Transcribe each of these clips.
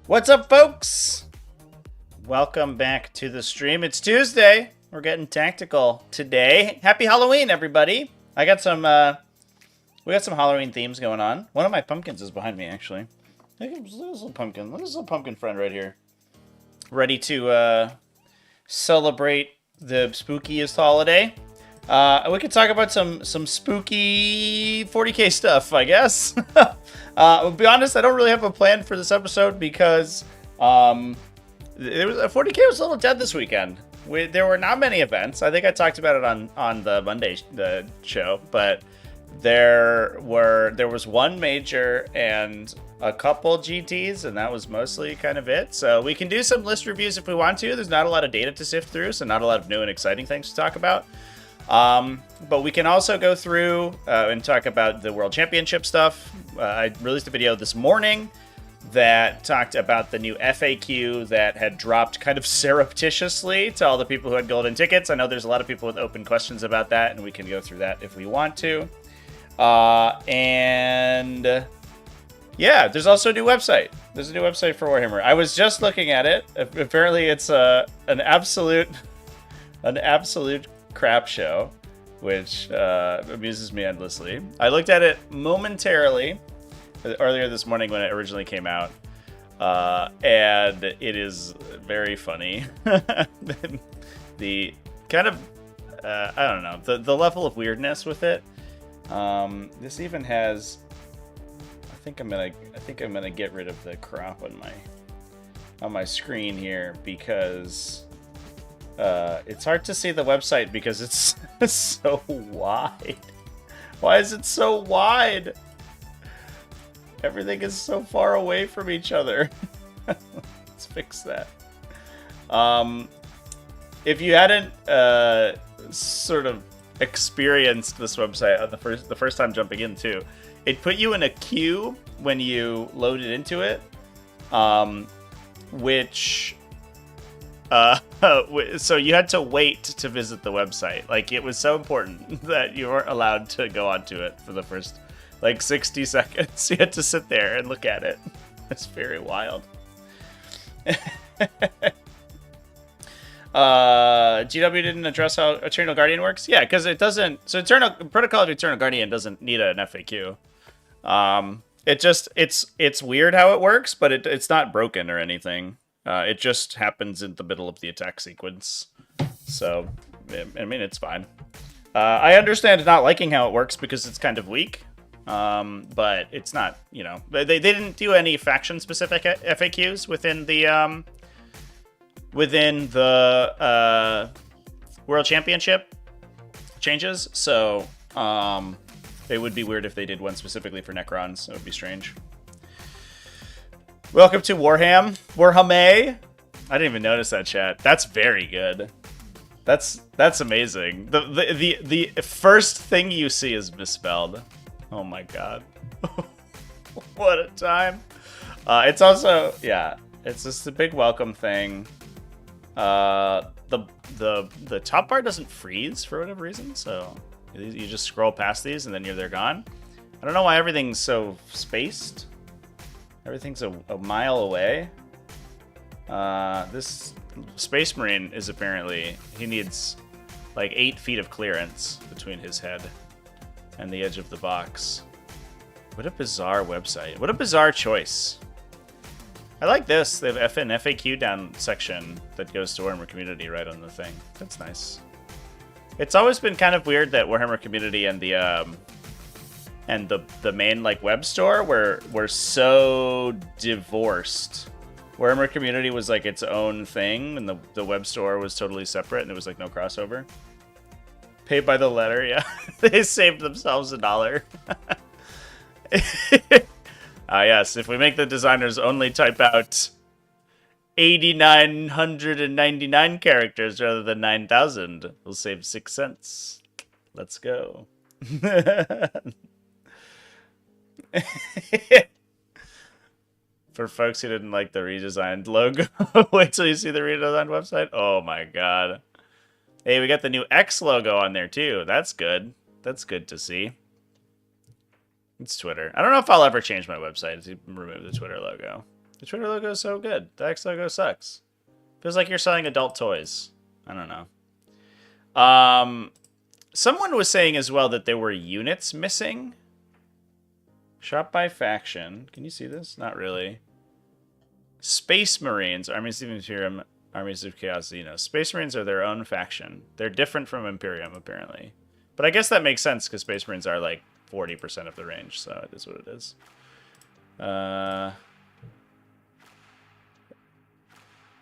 What's up, folks? Welcome back to the stream. It's Tuesday. We're getting tactical today. Happy Halloween, everybody. We got some Halloween themes going on. One of my pumpkins is behind me, actually. Look at this little pumpkin. Look at this little pumpkin friend right here. Ready to celebrate the spookiest holiday. We could talk about some spooky 40k stuff, I guess. To be honest, I don't really have a plan for this episode because 40k was a little dead this weekend. There were not many events. I think I talked about it on the Monday show, but there was one major and a couple GTs, and that was mostly kind of it. So we can do some list reviews if we want to. There's not a lot of data to sift through, so not a lot of new and exciting things to talk about. But we can also go through and talk about the World Championship stuff. I released a video this morning that talked about the new FAQ that had dropped kind of surreptitiously to all the people who had golden tickets. I know there's a lot of people with open questions about that, and we can go through that if we want to. And yeah, there's also a new website. There's a new website for Warhammer. I was just looking at it. Apparently it's an absolute crap show, which amuses me endlessly. I looked at it momentarily earlier this morning when it originally came out, and it is very funny. The kind of I don't know, the level of weirdness with it. This even has. I think I'm gonna get rid of the crop on my screen here because it's hard to see the website because it's so wide. Why is it so wide? Everything is so far away from each other. Let's fix that. If you hadn't sort of experienced this website on the first time jumping in too, it put you in a queue when you loaded into it, which so you had to wait to visit the website. Like, it was so important that you weren't allowed to go onto it for the first 60 seconds. You had to sit there and look at it. It's very wild. GW didn't address how Eternal Guardian works. Yeah, because it doesn't. So Protocol of Eternal Guardian doesn't need an FAQ. It's weird how it works, but it's not broken or anything. It just happens in the middle of the attack sequence. So, I mean, it's fine. I understand not liking how it works because it's kind of weak. But it's not, they didn't do any faction-specific FAQs within the World Championship changes. So, it would be weird if they did one specifically for Necrons. That would be strange. Welcome to Warhammer. I didn't even notice that chat. That's very good. That's amazing. The first thing you see is misspelled. Oh my god. What a time. It's also, yeah, it's just a big welcome thing. The top bar doesn't freeze for whatever reason, so you just scroll past these and then they're gone. I don't know why everything's so spaced. Everything's a mile away. This Space Marine is apparently, he needs like 8 feet of clearance between his head and the edge of the box. What a bizarre website. What a bizarre choice. I like this. They have an FAQ down section that goes to Warhammer Community right on the thing. That's nice. It's always been kind of weird that Warhammer Community and the main web store were so divorced. Warhammer Community was like its own thing, and the web store was totally separate, and there was like no crossover. Paid by the letter, yeah. They saved themselves $1. Yes, if we make the designers only type out 8,999 characters rather than 9,000, we'll save 6 cents. Let's go. For folks who didn't like the redesigned logo, wait till you see the redesigned website. Oh my god. Hey, we got the new X logo on there too. That's good. That's good to see. It's Twitter. I don't know if I'll ever change my website to remove the Twitter logo. The Twitter logo is so good. The X logo sucks. Feels like you're selling adult toys. I don't know. Someone was saying as well that there were units missing. Shop by faction. Can you see this? Not really. Space Marines, Armies of Imperium, Armies of Chaos, Xenos. Space Marines are their own faction. They're different from Imperium, apparently. But I guess that makes sense, because Space Marines are like 40% of the range, so it is what it is.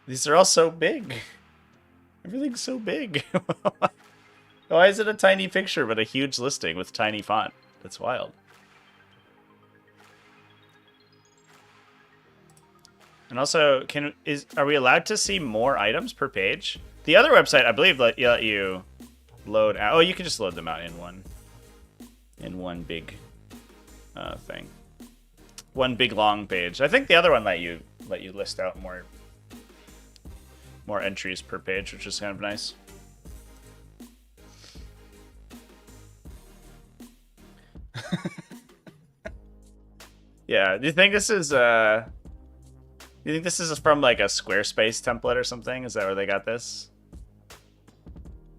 These are all so big. Everything's so big. Why is it a tiny picture, but a huge listing with tiny font? That's wild. And also, are we allowed to see more items per page? The other website, I believe, let you load out. Oh, you can just load them out in one big thing. One big long page. I think the other one let you list out more entries per page, which is kind of nice. Yeah. Do you think this is you think this is from like a Squarespace template or something? Is that where they got this?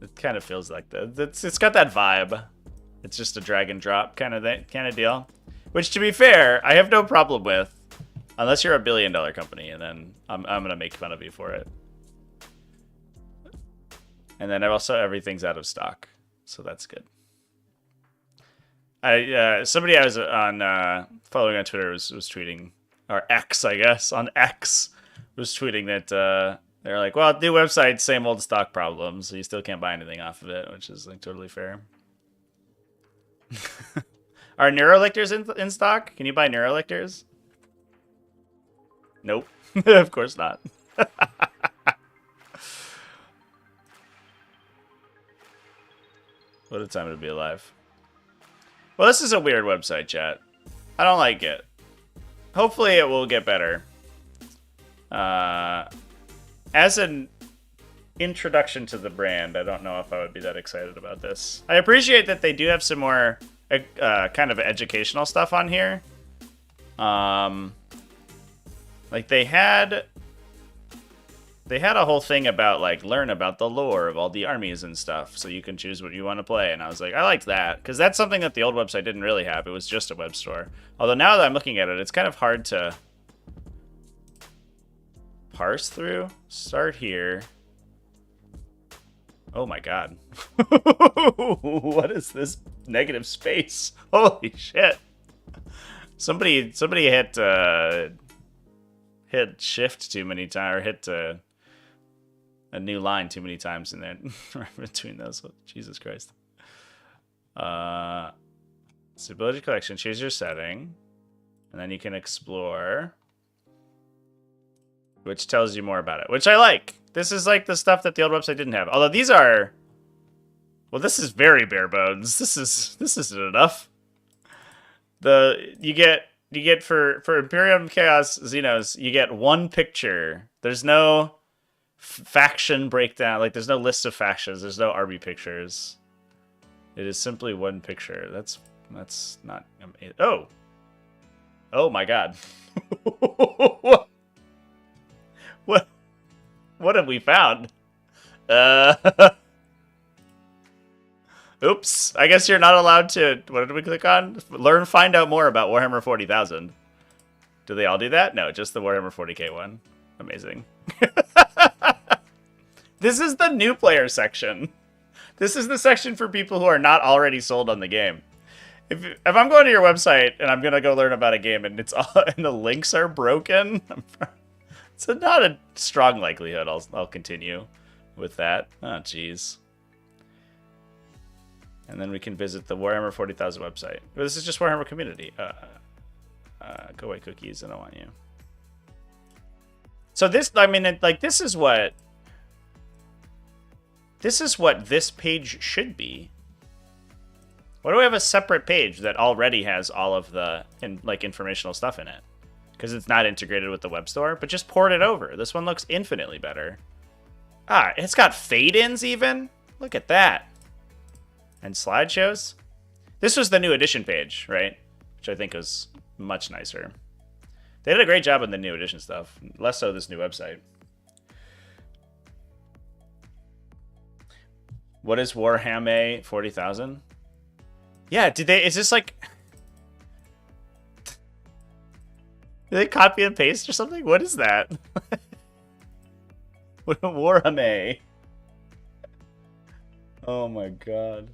It kind of feels like that. It's got that vibe. It's just a drag and drop kind of deal. Which, to be fair, I have no problem with, unless you're a $1 billion company, and then I'm gonna make fun of you for it. And then also everything's out of stock, so that's good. Somebody I was on following on Twitter was tweeting, or X, I guess, on X, was tweeting that they're like, well, new website, same old stock problems, so you still can't buy anything off of it, which is like totally fair. Are Neurolictors in stock? Can you buy Neurolictors? Nope. Of course not. What a time to be alive. Well, this is a weird website, chat. I don't like it. Hopefully it will get better. As an introduction to the brand, I don't know if I would be that excited about this. I appreciate that they do have some more kind of educational stuff on here. Like they had a whole thing about like learn about the lore of all the armies and stuff, so you can choose what you want to play. And I was like, I liked that, because that's something that the old website didn't really have. It was just a web store. Although now that I'm looking at it, it's kind of hard to parse through. Start here. Oh my god. What is this negative space? Holy shit. Somebody hit shift too many times, or hit a new line too many times in there between those. Jesus Christ. Stability collection, choose your setting, and then you can explore, which tells you more about it, which I like. This is like the stuff that the old website didn't have. Although these are, well, this is very bare bones. This isn't enough. You get for Imperium Chaos Xenos, you get one picture. There's no faction breakdown. Like, there's no list of factions. There's no army pictures. It is simply one picture. That's not amazing. Oh my god. What have we found? Oops. I guess you're not allowed to... What did we click on? Find out more about Warhammer 40,000. Do they all do that? No, just the Warhammer 40k one. Amazing. This is the new player section. This is the section for people who are not already sold on the game. If I'm going to your website and I'm going to go learn about a game and and the links are broken, it's not a strong likelihood I'll continue with that. Oh, jeez. And then we can visit the Warhammer 40,000 website. But this is just Warhammer Community. Go away, cookies. I don't want you. So this, I mean, this is what this page should be. Why do we have a separate page that already has all of the informational stuff in it? Because it's not integrated with the web store, but just port it over. This one looks infinitely better. Ah, it's got fade-ins even? Look at that. And slideshows. This was the new edition page, right? Which I think was much nicer. They did a great job on the new edition stuff. Less so this new website. What is Warhammer 40,000? Yeah, did they... Is this like... Did they copy and paste or something? What is that? What Warhammer? Oh my god.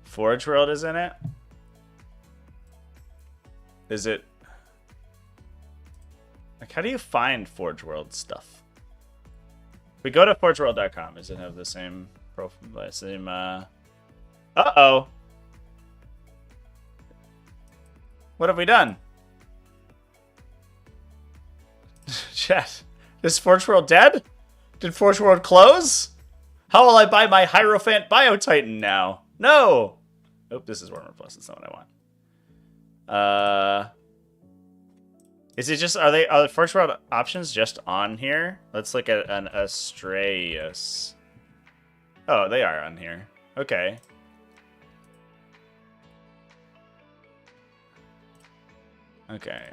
Forge World is in it? Is it... Like, how do you find Forge World stuff? We go to forgeworld.com. Does it have the same profile? Same, Uh-oh. What have we done? Chat. Is Forge World dead? Did Forge World close? How will I buy my Hierophant Biotitan now? No! Oh, this is Warhammer Plus. That's not what I want. Is it just... Are the Forge World options just on here? Let's look at an Astraeus. Oh, they are on here. Okay. Okay.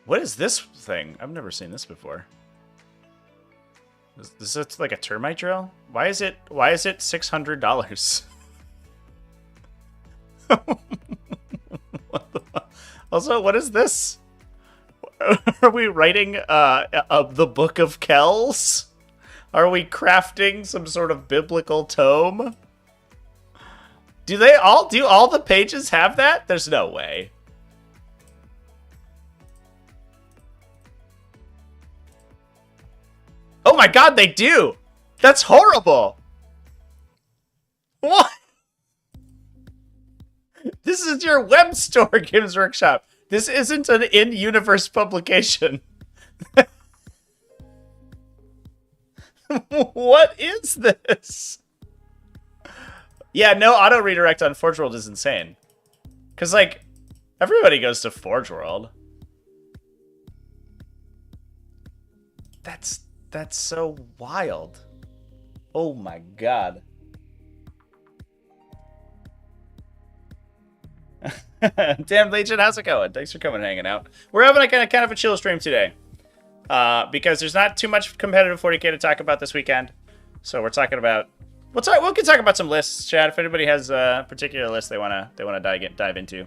What is this thing? I've never seen this before. Is this like a termite drill? Why is it $600? Also, what is this? Are we writing the Book of Kells? Are we crafting some sort of biblical tome? Do all the pages have that? There's no way. Oh my god, they do! That's horrible! What? This is your web store, Games Workshop. This isn't an in-universe publication. What is this? Yeah, no auto redirect on Forge World is insane. Because, like, everybody goes to Forge World. That's so wild. Oh my god. Damn Legion, how's it going? Thanks for coming and hanging out. We're having a kind of a chill stream today. Because there's not too much competitive 40k to talk about this weekend. So we're talking about we can talk about some lists, chat, if anybody has a particular list they wanna dive into.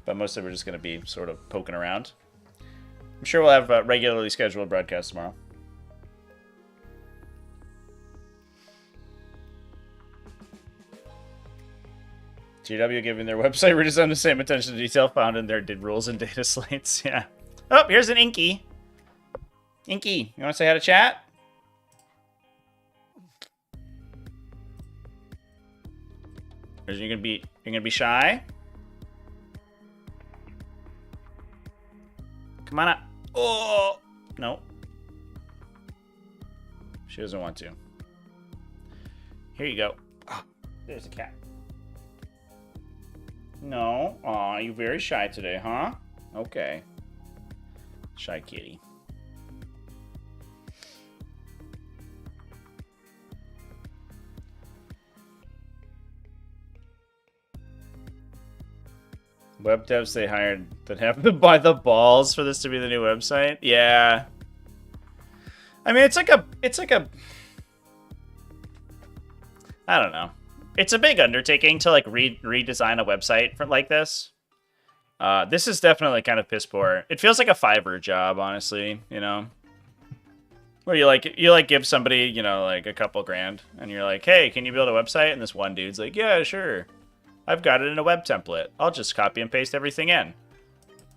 But mostly we're just gonna be sort of poking around. I'm sure we'll have regularly scheduled broadcasts tomorrow. GW giving their website redesign the same attention to detail found in their rules and data slates. Yeah. Oh, here's an Inky. Inky, you want to say hi to chat? Or you're gonna be shy? Come on up. Oh no. She doesn't want to. Here you go. Oh, there's a cat. No. Aw, you're very shy today, huh? Okay. Shy kitty. Web devs they hired that have to buy the balls for this to be the new website? Yeah. I mean, it's like a I don't know. It's a big undertaking to like redesign a website for like this. This is definitely kind of piss poor. It feels like a Fiverr job, honestly, you know. Where you give somebody, you know, like a couple grand and you're like, "Hey, can you build a website?" And this one dude's like, "Yeah, sure. I've got it in a web template. I'll just copy and paste everything in.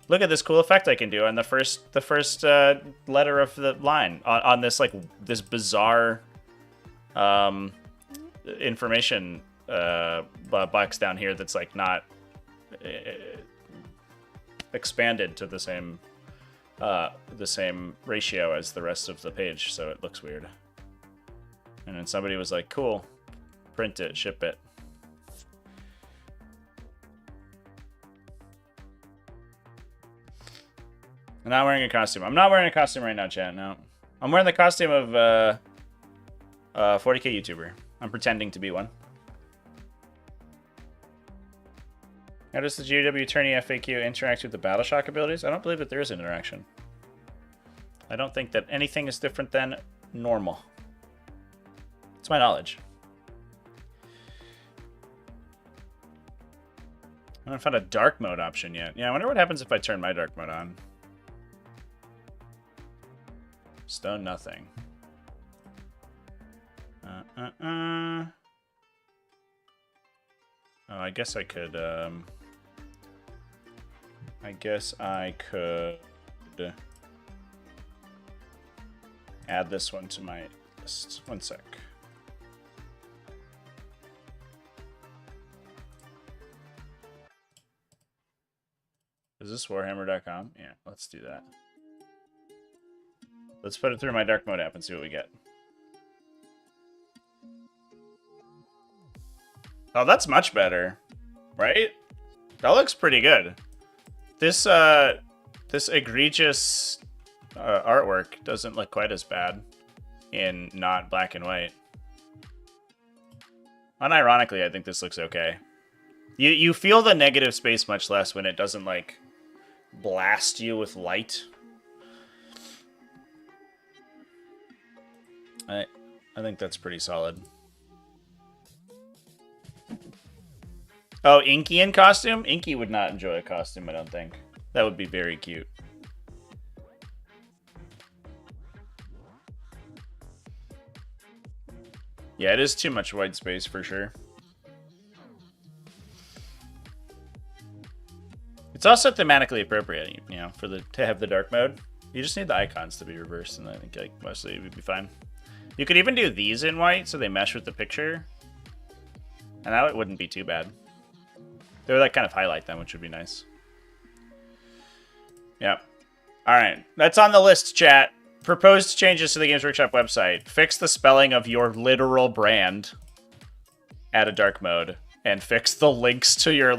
Look at this cool effect I can do on the first letter of the line on this like this bizarre information box down here that's like not expanded to the same ratio as the rest of the page, so it looks weird." And then somebody was like, "Cool, print it, ship it." I'm not wearing a costume. I'm not wearing a costume right now, chat. No, I'm wearing the costume of 40k YouTuber. I'm pretending to be one. How does the GW Attorney FAQ interact with the Battleshock abilities? I don't believe that there is an interaction. I don't think that anything is different than normal. It's my knowledge. I haven't found a dark mode option yet. Yeah, I wonder what happens if I turn my dark mode on. Stone nothing. Oh, I guess I could, add this one to my list. One sec. Is this Warhammer.com? Yeah, let's do that. Let's put it through my dark mode app and see what we get. Oh, that's much better, right? That looks pretty good. This this egregious artwork doesn't look quite as bad in not black and white. Unironically, I think this looks okay. You feel the negative space much less when it doesn't like blast you with light. I think that's pretty solid. Oh, Inky in costume? Inky would not enjoy a costume, I don't think. That would be very cute. Yeah, it is too much white space for sure. It's also thematically appropriate, you know, for to have the dark mode. You just need the icons to be reversed, and I think like mostly it would be fine. You could even do these in white so they mesh with the picture, and that it wouldn't be too bad. They would like kind of highlight them, which would be nice. Yep. All right, that's on the list, chat. Proposed changes to the Games Workshop website: fix the spelling of your literal brand. Add a dark mode. And fix the links to your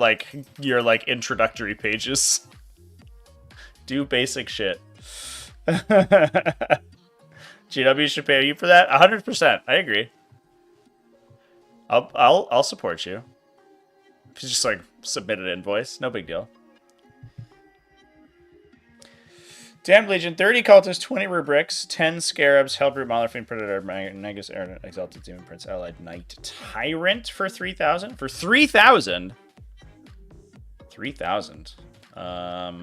introductory pages. Do basic shit. GW should pay you for that? 100%. I agree. I'll support you. Just like submit an invoice. No big deal. Damned Legion, 30 cultists, 20 rubrics, 10 scarabs, Hellbrute, Malarfiend, Predator, Magus, Air, Exalted Demon Prince, Allied Knight, Tyrant for 3,000? For 3,000? 3,000. I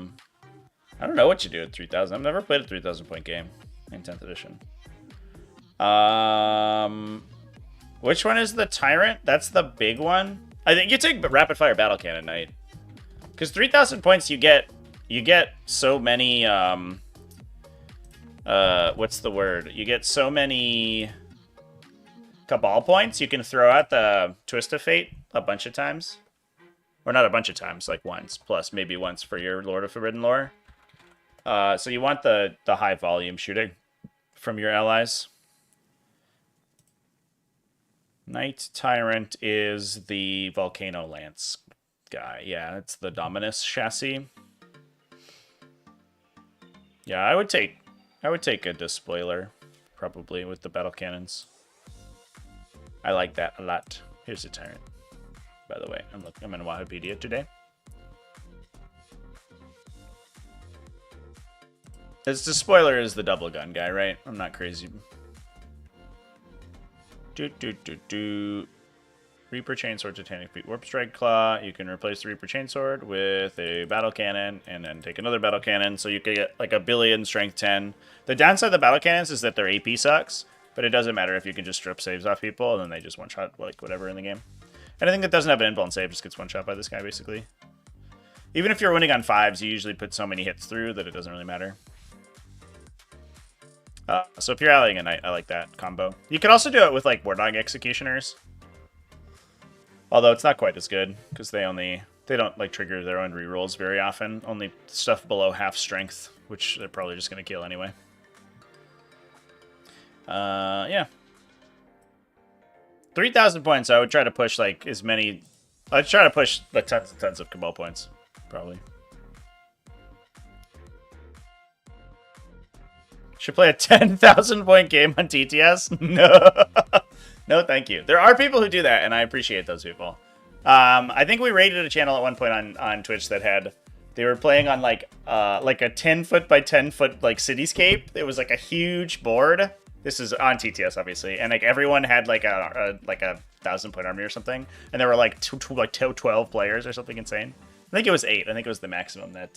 don't know what you do at 3,000. I've never played a 3,000 point game in 10th edition. Which one is the Tyrant? That's the big one? I think you take Rapid Fire Battle Cannon Knight. Because 3,000 points you get so many, what's the word? You get so many Cabal points, you can throw out the Twist of Fate a bunch of times. Or not a bunch of times, like once, plus maybe once for your Lord of Forbidden Lore. So you want the high volume shooting from your allies. Knight Tyrant is the Volcano Lance guy. Yeah, it's the Dominus chassis. Yeah, I would take a Despoiler, probably, with the battle cannons. I like that a lot. Here's a Tyrant, by the way. I'm in Wikipedia today. This Despoiler is the double gun guy, right? I'm not crazy. Reaper Chainsword, Titanic Feet, Warp Strike Claw. You can replace the Reaper Chainsword with a battle cannon and then take another battle cannon. So you could get like a billion strength 10. The downside of the battle cannons is that their AP sucks, but it doesn't matter if you can just strip saves off people and then they just one-shot like whatever in the game. Anything that doesn't have an invuln save just gets one-shot by this guy basically. Even if you're winning on 5s, you usually put so many hits through that it doesn't really matter. So if you're allying a knight, I like that combo. You could also do it with like Wardog Executioners. Although it's not quite as good, because they don't like trigger their own rerolls very often. Only stuff below half strength, which they're probably just going to kill anyway. Yeah. 3,000 points, I would try to push like as many... I'd try to push like tons and tons of Cabal points, probably. Should play a 10,000 point game on TTS? No. No, thank you. There are people who do that, and I appreciate those people. I think we raided a channel at one point on Twitch that had, they were playing on like a 10 foot by 10 foot like cityscape. It was like a huge board. This is on TTS obviously, and like everyone had like a 1,000-point army or something, and there were like 12 players or something insane. I think it was 8. I think it was the maximum that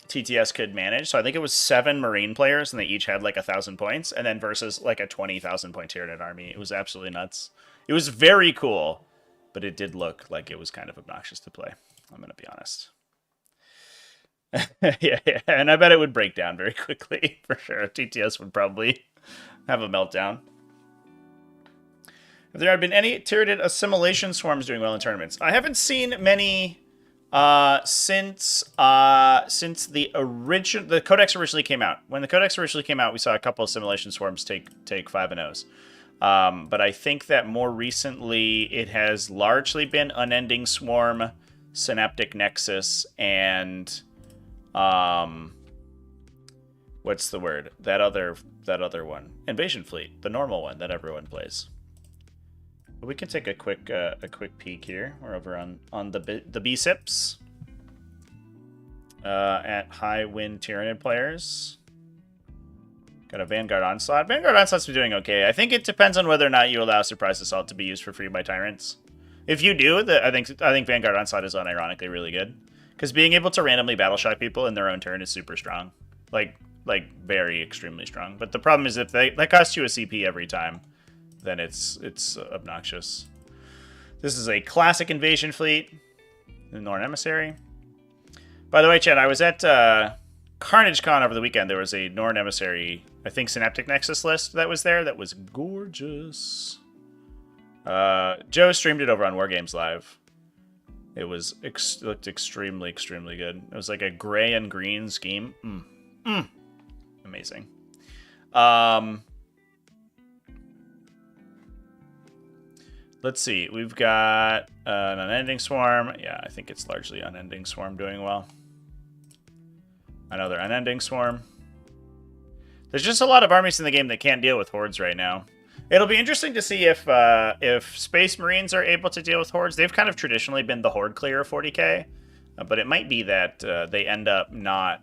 TTS could manage. So I think it was 7 Marine players, and they each had like 1,000 points, and then versus like a 20,000 point Tyranid army. It was absolutely nuts. It was very cool, but it did look like it was kind of obnoxious to play. I'm gonna be honest. yeah, and I bet it would break down very quickly for sure. TTS would probably have a meltdown. Have there been any Tyranid assimilation swarms doing well in tournaments? I haven't seen many since the Codex originally came out. When the Codex originally came out, we saw a couple of assimilation swarms take 5-0s. But I think that more recently it has largely been Unending Swarm, Synaptic Nexus, and what's the word? That other one, Invasion Fleet, the normal one that everyone plays. But we can take a quick peek here. We're over on the BSIPs at High Wind Tyranid players. Got a Vanguard Onslaught. Vanguard Onslaught's been doing okay. I think it depends on whether or not you allow Surprise Assault to be used for free by Tyrants. If you do, I think Vanguard Onslaught is unironically really good. Because being able to randomly battle shock people in their own turn is super strong. Like very extremely strong. But the problem is if that costs you a CP every time, then it's obnoxious. This is a classic Invasion Fleet. The Norn Emissary. By the way, Chad, I was at Carnage Con over the weekend. There was a Norn Emissary, I think, Synaptic Nexus list that was there. That was gorgeous. Joe streamed it over on Wargames Live. It was looked extremely, extremely good. It was like a gray and green scheme. Amazing. Let's see. We've got an Unending Swarm. Yeah, I think it's largely Unending Swarm doing well. Another Unending Swarm. There's just a lot of armies in the game that can't deal with hordes right now. It'll be interesting to see if Space Marines are able to deal with hordes. They've kind of traditionally been the horde clear of 40k, but it might be that they end up not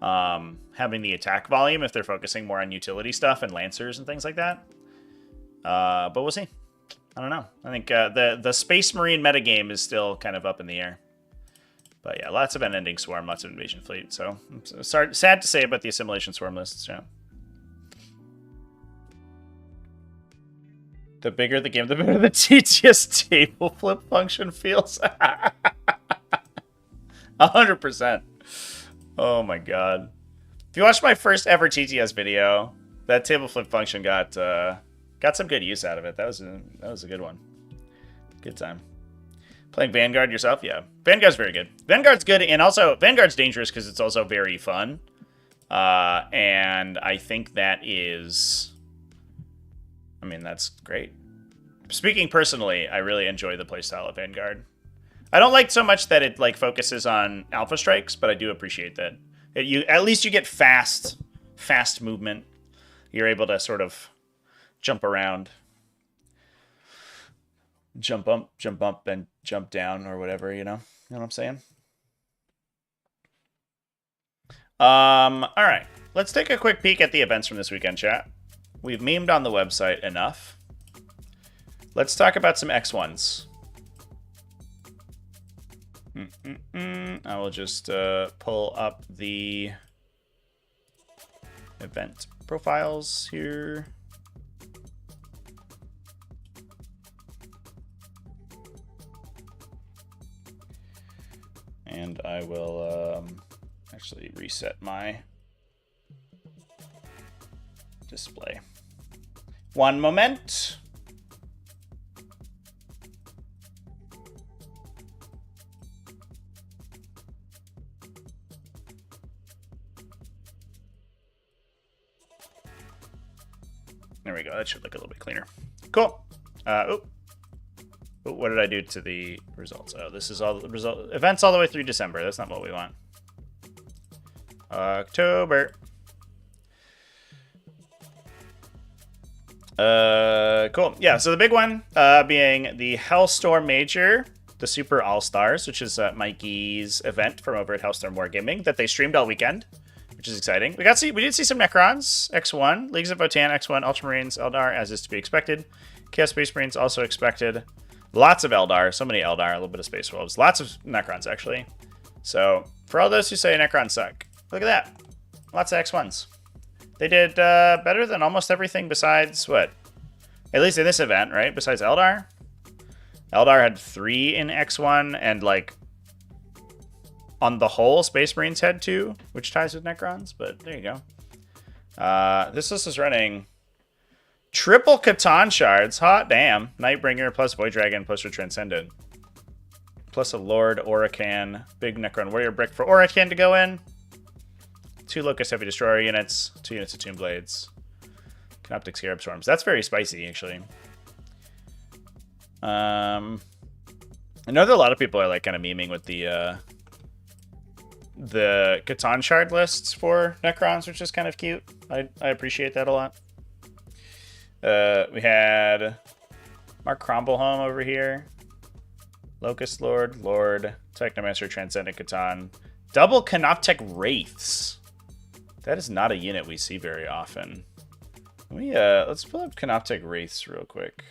having the attack volume if they're focusing more on utility stuff and Lancers and things like that. But we'll see. I don't know. I think the Space Marine metagame is still kind of up in the air. But yeah, lots of Unending Swarm, lots of Invasion Fleet. So sad to say about the Assimilation Swarm lists. Yeah. The bigger the game, the better the TTS table flip function feels. 100%. Oh my god. If you watched my first ever TTS video, that table flip function got some good use out of it. That was a good one. Good time. Playing Vanguard yourself? Yeah. Vanguard's very good. Vanguard's good, and also Vanguard's dangerous because it's also very fun. And I think that is... I mean, that's great. Speaking personally, I really enjoy the playstyle of Vanguard. I don't like so much that it like focuses on alpha strikes, but I do appreciate that. At least you get fast movement. You're able to sort of jump around. Jump up, and jump down, or whatever, you know? You know what I'm saying? Alright. Let's take a quick peek at the events from this weekend, chat. We've memed on the website enough. Let's talk about some X1s. I will just pull up the event profiles here. And I will actually reset my display. One moment. There we go. That should look a little bit cleaner. Cool. What did I do to the results? Oh, this is all the events all the way through December. That's not what we want. October. Cool. Yeah, so the big one being the Hellstorm Major, the Super All-Stars, which is Mikey's event from over at Hellstorm Wargaming that they streamed all weekend, which is exciting. We did see some Necrons, X1, Leagues of Votann, X1, Ultramarines, Eldar, as is to be expected. Chaos Space Marines also expected. Lots of Eldar, so many Eldar, a little bit of Space Wolves. Lots of Necrons, actually. So, for all those who say Necrons suck, look at that. Lots of X1s. They did better than almost everything besides, what? At least in this event, right? Besides Eldar. Eldar had 3 in X1, and, like, on the whole, Space Marines had 2, which ties with Necrons, but there you go. This list is running triple Catan shards. Hot damn. Nightbringer plus Void Dragon plus your Transcendent. Plus a Lord Oracan. Big Necron Warrior Brick for Oracan to go in. 2 Locust Heavy Destroyer units. 2 units of Tomb Blades. Canoptic Scarab Storms. That's very spicy, actually. I know that a lot of people are like kind of memeing with the Catan shard lists for Necrons, which is kind of cute. I appreciate that a lot. We had Mark Cromblehome over here. Locust Lord, Technomancer, Transcendent Catan. Double Canoptech Wraiths. That is not a unit we see very often. Let's pull up Canoptech Wraiths real quick.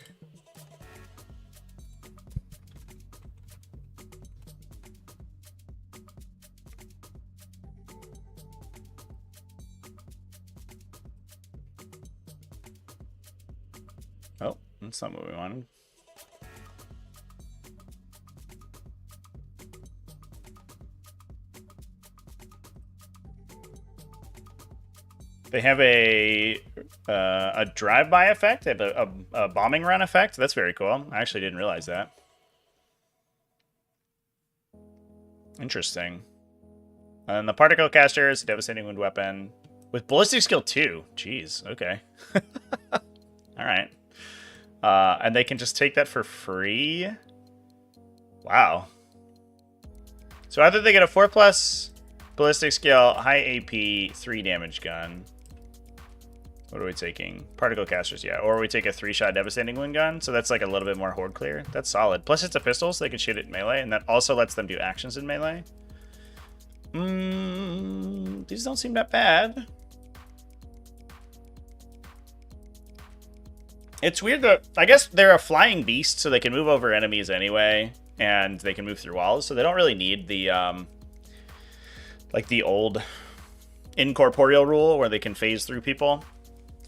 Oh, that's not what we wanted. They have a drive-by effect. They have a bombing run effect. That's very cool. I actually didn't realize that. Interesting. And the particle caster is a devastating wound weapon with ballistic skill 2. Jeez. Okay. All right. And they can just take that for free. Wow. So either they get a 4+ ballistic skill, high AP, 3 damage gun. What are we taking? Particle casters, yeah. Or we take a 3-shot devastating wound gun. So that's like a little bit more horde clear. That's solid. Plus it's a pistol, so they can shoot it in melee. And that also lets them do actions in melee. These don't seem that bad. It's weird that, I guess they're a flying beast, so they can move over enemies anyway. And they can move through walls. So they don't really need the, like the old incorporeal rule where they can phase through people.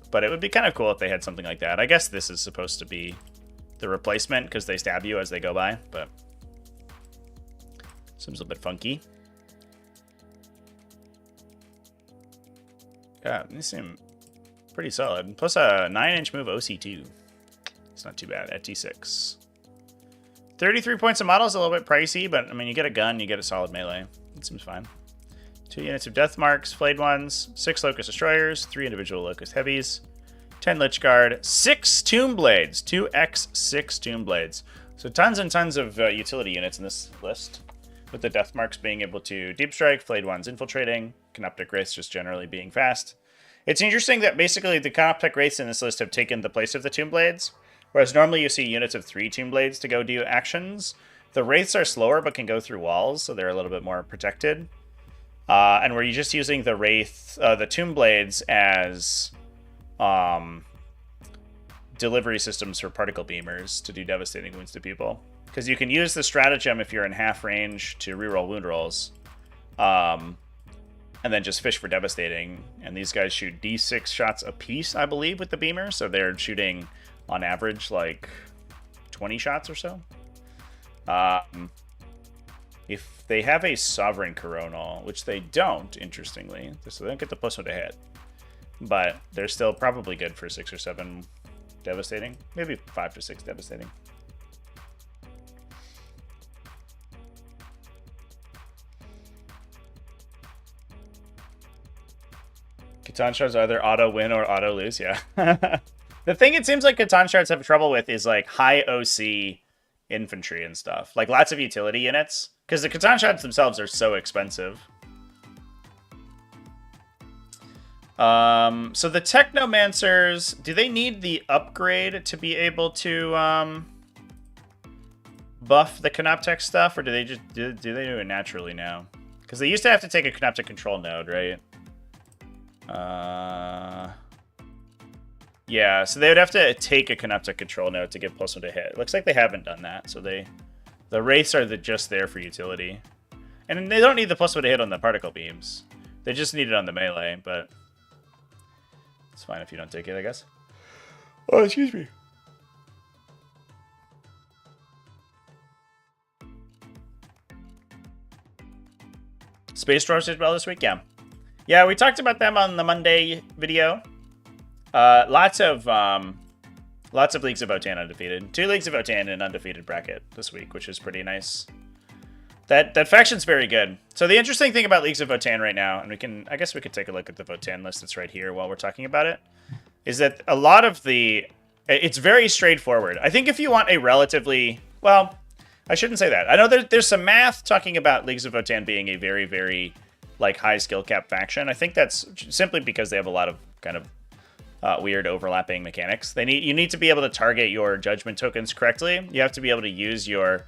But it would be kind of cool if they had something like that. I guess this is supposed to be the replacement because they stab you as they go by, but seems a bit funky. Yeah, these seem pretty solid. Plus a 9-inch move OC2. It's not too bad at T6. 33 points a model is a little bit pricey, but I mean, you get a gun, you get a solid melee. It seems fine. 2 units of Death Marks, Flayed Ones, 6 Locust Destroyers, 3 individual Locust Heavies, 10 Lich Guard, 6 Tomb Blades, 2x6 Tomb Blades. So tons and tons of utility units in this list, with the Death Marks being able to Deep Strike, Flayed Ones infiltrating, Canoptech Wraiths just generally being fast. It's interesting that basically the Canoptech Wraiths in this list have taken the place of the Tomb Blades, whereas normally you see units of 3 Tomb Blades to go do actions. The Wraiths are slower but can go through walls, so they're a little bit more protected. And we're just using the Wraith, the Tomb Blades as delivery systems for particle beamers to do devastating wounds to people. Because you can use the stratagem if you're in half range to reroll wound rolls. And then just fish for devastating. And these guys shoot D6 shots a piece, I believe, with the beamer. So they're shooting, on average, like 20 shots or so. If they have a Sovereign Coronal, which they don't, interestingly, so they don't get the +1 to hit, but they're still probably good for 6 or 7 devastating, maybe 5 to 6 devastating. Catan shards either auto win or auto lose, yeah. The thing it seems like Catan shards have trouble with is like high OC infantry and stuff, like lots of utility units. Because the Catan shards themselves are so expensive. So the Technomancers, do they need the upgrade to be able to buff the Canoptech stuff, or do they just do they do it naturally now? Because they used to have to take a Canoptech control node, right? Yeah, so they would have to take a Canoptech control node to get +1 to hit. It looks like they haven't done that, so the Wraiths are just there for utility. And they don't need the +1 to hit on the particle beams. They just need it on the melee, but it's fine if you don't take it, I guess. Oh, excuse me. Space Dwarfs did well this week? Yeah. Yeah, we talked about them on the Monday video. Lots of Leagues of Votann undefeated. 2 Leagues of Votann in an undefeated bracket this week, which is pretty nice. That faction's very good. So the interesting thing about Leagues of Votann right now, and I guess we could take a look at the Votann list that's right here while we're talking about it, is that a lot of it's very straightforward. I think if you want a relatively, well, I shouldn't say that. I know there's some math talking about Leagues of Votann being a very, very like high skill cap faction. I think that's simply because they have a lot of kind of weird overlapping mechanics. You need to be able to target your judgment tokens correctly. You have to be able to use your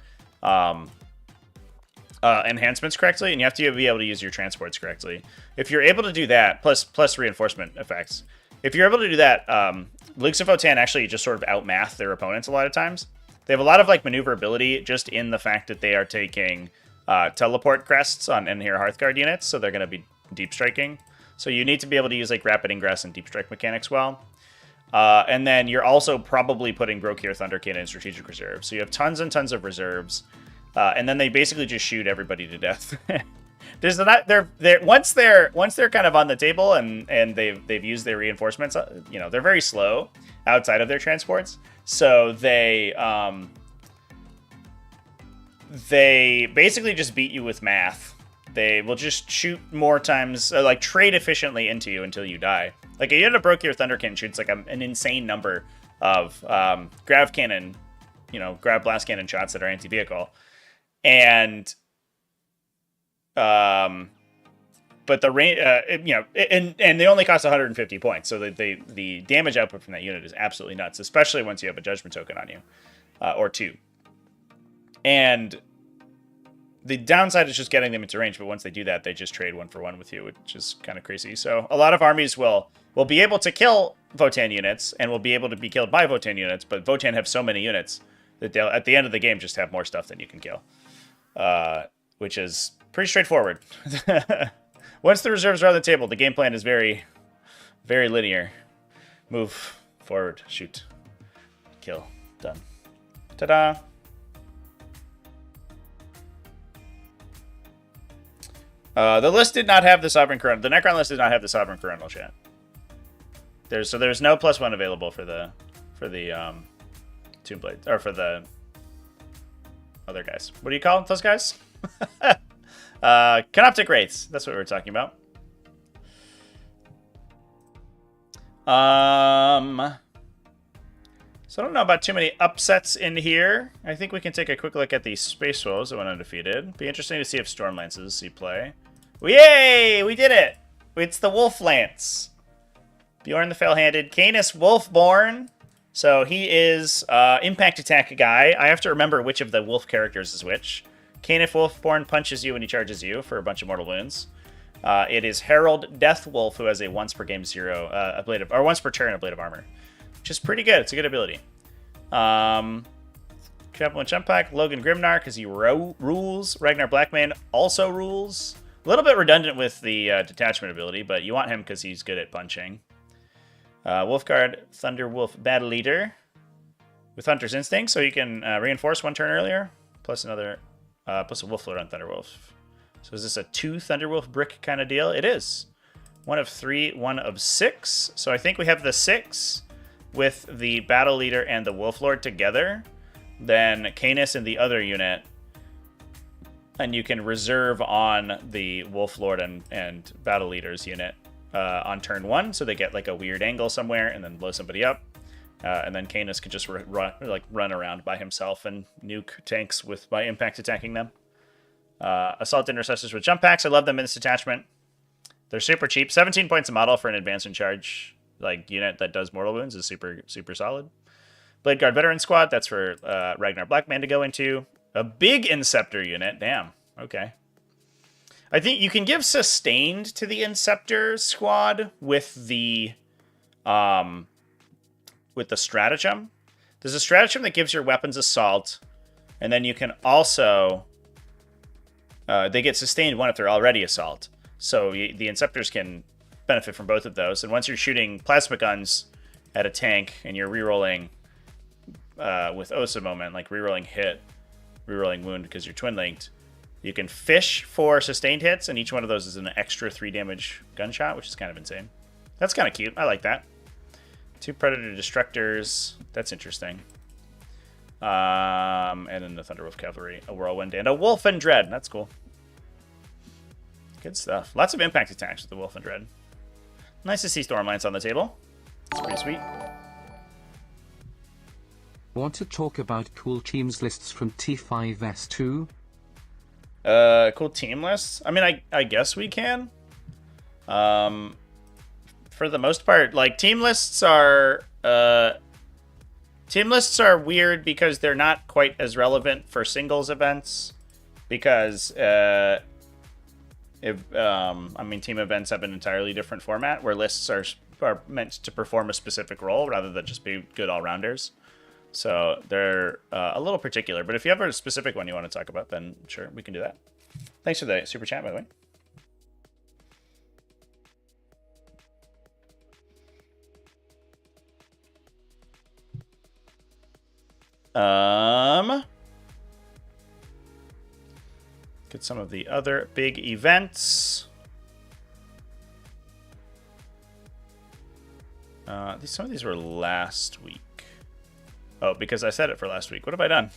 enhancements correctly, and you have to be able to use your transports correctly. If you're able to do that, plus reinforcement effects, if you're able to do that, Leagues of Votann actually just sort of outmath their opponents a lot of times. They have a lot of like maneuverability just in the fact that they are taking teleport crests on Enhir Hearthguard units, so they're going to be deep striking. So you need to be able to use like rapid ingress and deep strike mechanics well. And then you're also probably putting Brokir Thunderkin in strategic reserve. So you have tons and tons of reserves. And then they basically just shoot everybody to death. Once they're kind of on the table and they've used their reinforcements, they're very slow outside of their transports. So they basically just beat you with math. They will just shoot more times, like trade efficiently into you until you die. Like a unit of Brokir Thunderkin shoots like an insane number of grav cannon, grav blast cannon shots that are anti-vehicle. And but the range, and they only cost 150 points, so the damage output from that unit is absolutely nuts, especially once you have a judgment token on you, or 2. And the downside is just getting them into range, but once they do that, they just trade 1-for-1 with you, which is kind of crazy. So a lot of armies will be able to kill Votann units, and will be able to be killed by Votann units, but Votann have so many units that they'll, at the end of the game, just have more stuff than you can kill. Which is pretty straightforward. Once the reserves are on the table, the game plan is very, very linear. Move, forward, shoot, kill, done. Ta-da! The list did not have the Sovereign Coronal. The Necron list did not have the Sovereign Coronals yet. There's no +1 available for the Tomb Blade, or for the other guys. What do you call those guys? Canoptic Wraiths. That's what we're talking about. So I don't know about too many upsets in here. I think we can take a quick look at the Space Wolves that went undefeated. Be interesting to see if Stormlances see play. Yay! We did it! It's the Wolf Lance. Bjorn the Fell-Handed. Canis Wolfborn. So he is impact attack guy. I have to remember which of the wolf characters is which. Canis Wolfborn punches you when he charges you for a bunch of mortal wounds. It is Herald Deathwolf, who has a once per game 0, once per turn a blade of armor, which is pretty good. It's a good ability. Travel and Jump Pack. Logan Grimnar, because he rules. Ragnar Blackmane also rules. A little bit redundant with the detachment ability, but you want him because he's good at punching. Wolfguard Thunderwolf Battle Leader with Hunter's Instinct, so you can reinforce 1 turn earlier, plus a Wolf Lord on Thunderwolf. So is this a 2 Thunderwolf brick kind of deal? It is. 1 of 3, 1 of 6. So I think we have the 6 with the Battle Leader and the Wolf Lord together. Then Canis in the other unit. And you can reserve on the Wolf Lord and Battle Leader's unit on turn 1, so they get like a weird angle somewhere and then blow somebody up. And then Canis could just run around by himself and nuke tanks by impact attacking them. Assault Intercessors with Jump Packs. I love them in this attachment. They're super cheap. 17 points a model for an advance in charge like unit that does mortal wounds is super solid. Blade Guard Veteran Squad, that's for Ragnar Blackman to go into. A big Inceptor unit, damn. Okay. I think you can give Sustained to the Inceptor squad with the Stratagem. There's a Stratagem that gives your weapons Assault, and then you can also... they get Sustained 1 if they're already Assault. So the Inceptors can benefit from both of those. And once you're shooting plasma guns at a tank and you're rerolling with Osa Moment, like rerolling hit, rerolling wound because you're twin linked, you can fish for sustained hits, and each one of those is an extra 3 damage gunshot, which is kind of insane. That's kind of cute. I like that. 2 Predator Destructors. That's interesting. And then the Thunderwolf Cavalry, a Whirlwind, and a Wolf and Dread. That's cool. Good stuff. Lots of impact attacks with the Wolf and Dread. Nice to see Stormlance on the table. It's pretty sweet. Want to talk about cool teams lists from T5S2? Cool team lists? I mean, I guess we can. For the most part, like, team lists are weird because they're not quite as relevant for singles events. Because, I mean, team events have an entirely different format where lists are meant to perform a specific role rather than just be good all-rounders. So they're a little particular. But if you have a specific one you want to talk about, then sure, we can do that. Thanks for the super chat, by the way. Get some of the other big events. Some of these were last week. Oh, because I said it for last week. What have I done?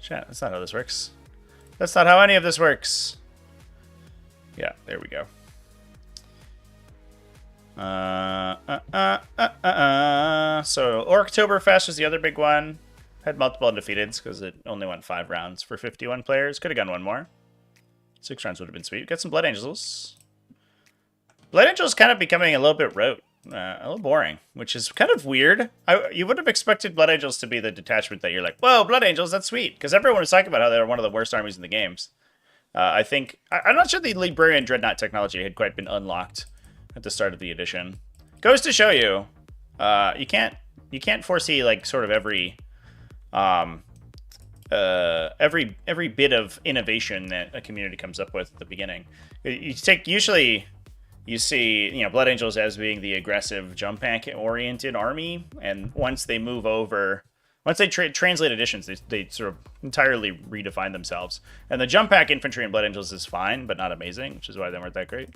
Chat, that's not how this works. That's not how any of this works. Yeah, there we go. So, Orktoberfest was the other big one. Had multiple undefeateds because it only went 5 rounds for 51 players. Could have gone one more. 6 rounds would have been sweet. Got some Blood Angels. Blood Angels kind of becoming a little bit rote. A little boring, which is kind of weird. You would have expected Blood Angels to be the detachment that you're like, whoa, Blood Angels, that's sweet. Because everyone was talking about how they're one of the worst armies in the games. I'm not sure the Librarian Dreadnought technology had quite been unlocked at the start of the edition. Goes to show you, you can't foresee like sort of every bit of innovation that a community comes up with at the beginning. Usually you see, Blood Angels as being the aggressive jump pack oriented army, and once they move over, once they translate editions, they sort of entirely redefine themselves. And the jump pack infantry in Blood Angels is fine, but not amazing, which is why they weren't that great.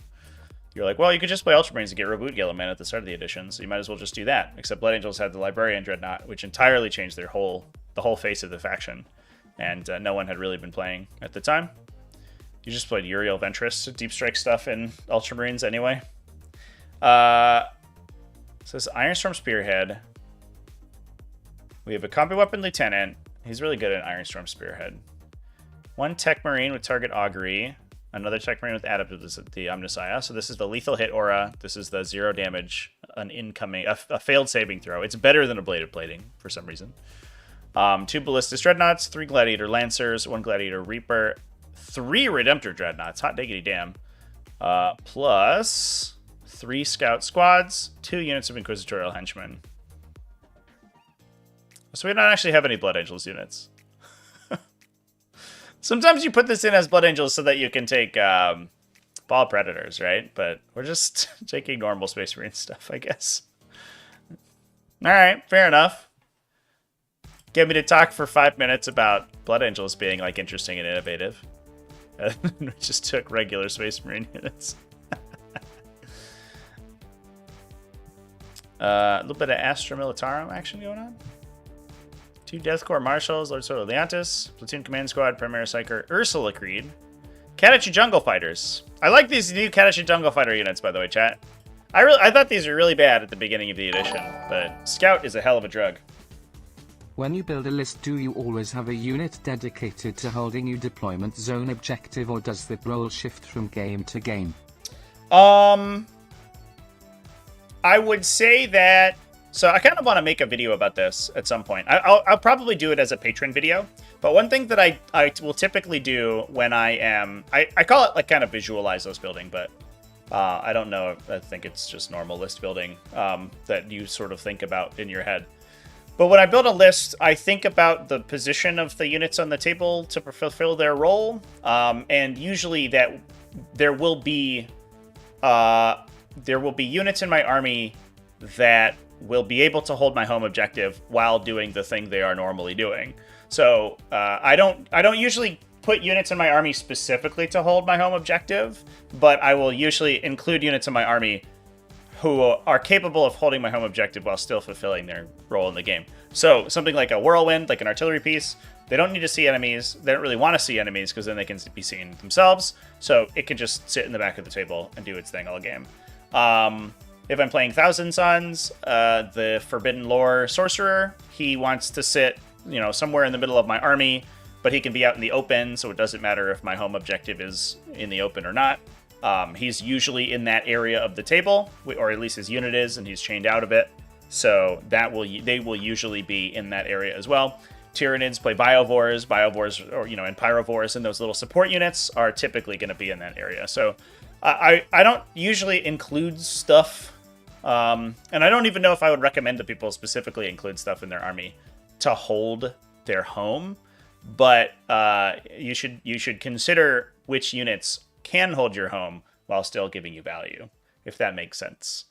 You're like, well, you could just play Ultramarines and get Reboot Gilliman at the start of the edition, so you might as well just do that. Except Blood Angels had the Librarian Dreadnought, which entirely changed the whole face of the faction, and no one had really been playing at the time. You just played Uriel Ventress, deep strike stuff in Ultramarines anyway. So this Ironstorm Spearhead. We have a Combat Weapon Lieutenant. He's really good at Ironstorm Spearhead. 1 Tech Marine with Target Augury. Another Tech Marine with Adept, this is the Omnissiah. So this is the Lethal Hit Aura. This is the 0 damage, a failed saving throw. It's better than a Bladed Plating for some reason. 2 Ballistic Dreadnoughts, 3 Gladiator Lancers, 1 Gladiator Reaper, 3 Redemptor Dreadnoughts, hot diggity damn, plus 3 Scout Squads, 2 units of Inquisitorial Henchmen. So we don't actually have any Blood Angels units. Sometimes you put this in as Blood Angels so that you can take Ball Predators, right? But we're just taking normal Space Marine stuff, I guess. Alright, fair enough. Get me to talk for 5 minutes about Blood Angels being like interesting and innovative. And we just took regular Space Marine units. A little bit of Astra Militarum action going on. 2 Death Corps Marshals, Lord Soto Leontis, Platoon Command Squad, Primera Psyker, Ursula Creed, Katachi Jungle Fighters. I like these new Katachi Jungle Fighter units, by the way, chat. I thought these were really bad at the beginning of the edition, but Scout is a hell of a drug. When you build a list, do you always have a unit dedicated to holding your deployment zone objective, or does that role shift from game to game? I would say that... So I kind of want to make a video about this at some point. I'll probably do it as a patron video. But one thing that I will typically do when I am... I call it like kind of visualize list building, but I don't know. I think it's just normal list building that you sort of think about in your head. But when I build a list, I think about the position of the units on the table to fulfill their role. And usually that there will be units in my army that will be able to hold my home objective while doing the thing they are normally doing. So I don't usually put units in my army specifically to hold my home objective, but I will usually include units in my army who are capable of holding my home objective while still fulfilling their role in the game. So something like a whirlwind, like an artillery piece, they don't need to see enemies. They don't really want to see enemies because then they can be seen themselves. So it can just sit in the back of the table and do its thing all game. If I'm playing Thousand Suns, the Forbidden Lore Sorcerer, he wants to sit, somewhere in the middle of my army, but he can be out in the open, so it doesn't matter if my home objective is in the open or not. He's usually in that area of the table, or at least his unit is, and he's chained out of it. So they will usually be in that area as well. Tyranids play Biovores, and Pyrovores, and those little support units are typically going to be in that area. So I don't usually include stuff, and I don't even know if I would recommend that people specifically include stuff in their army to hold their home. But you should consider which units can hold your home while still giving you value, if that makes sense.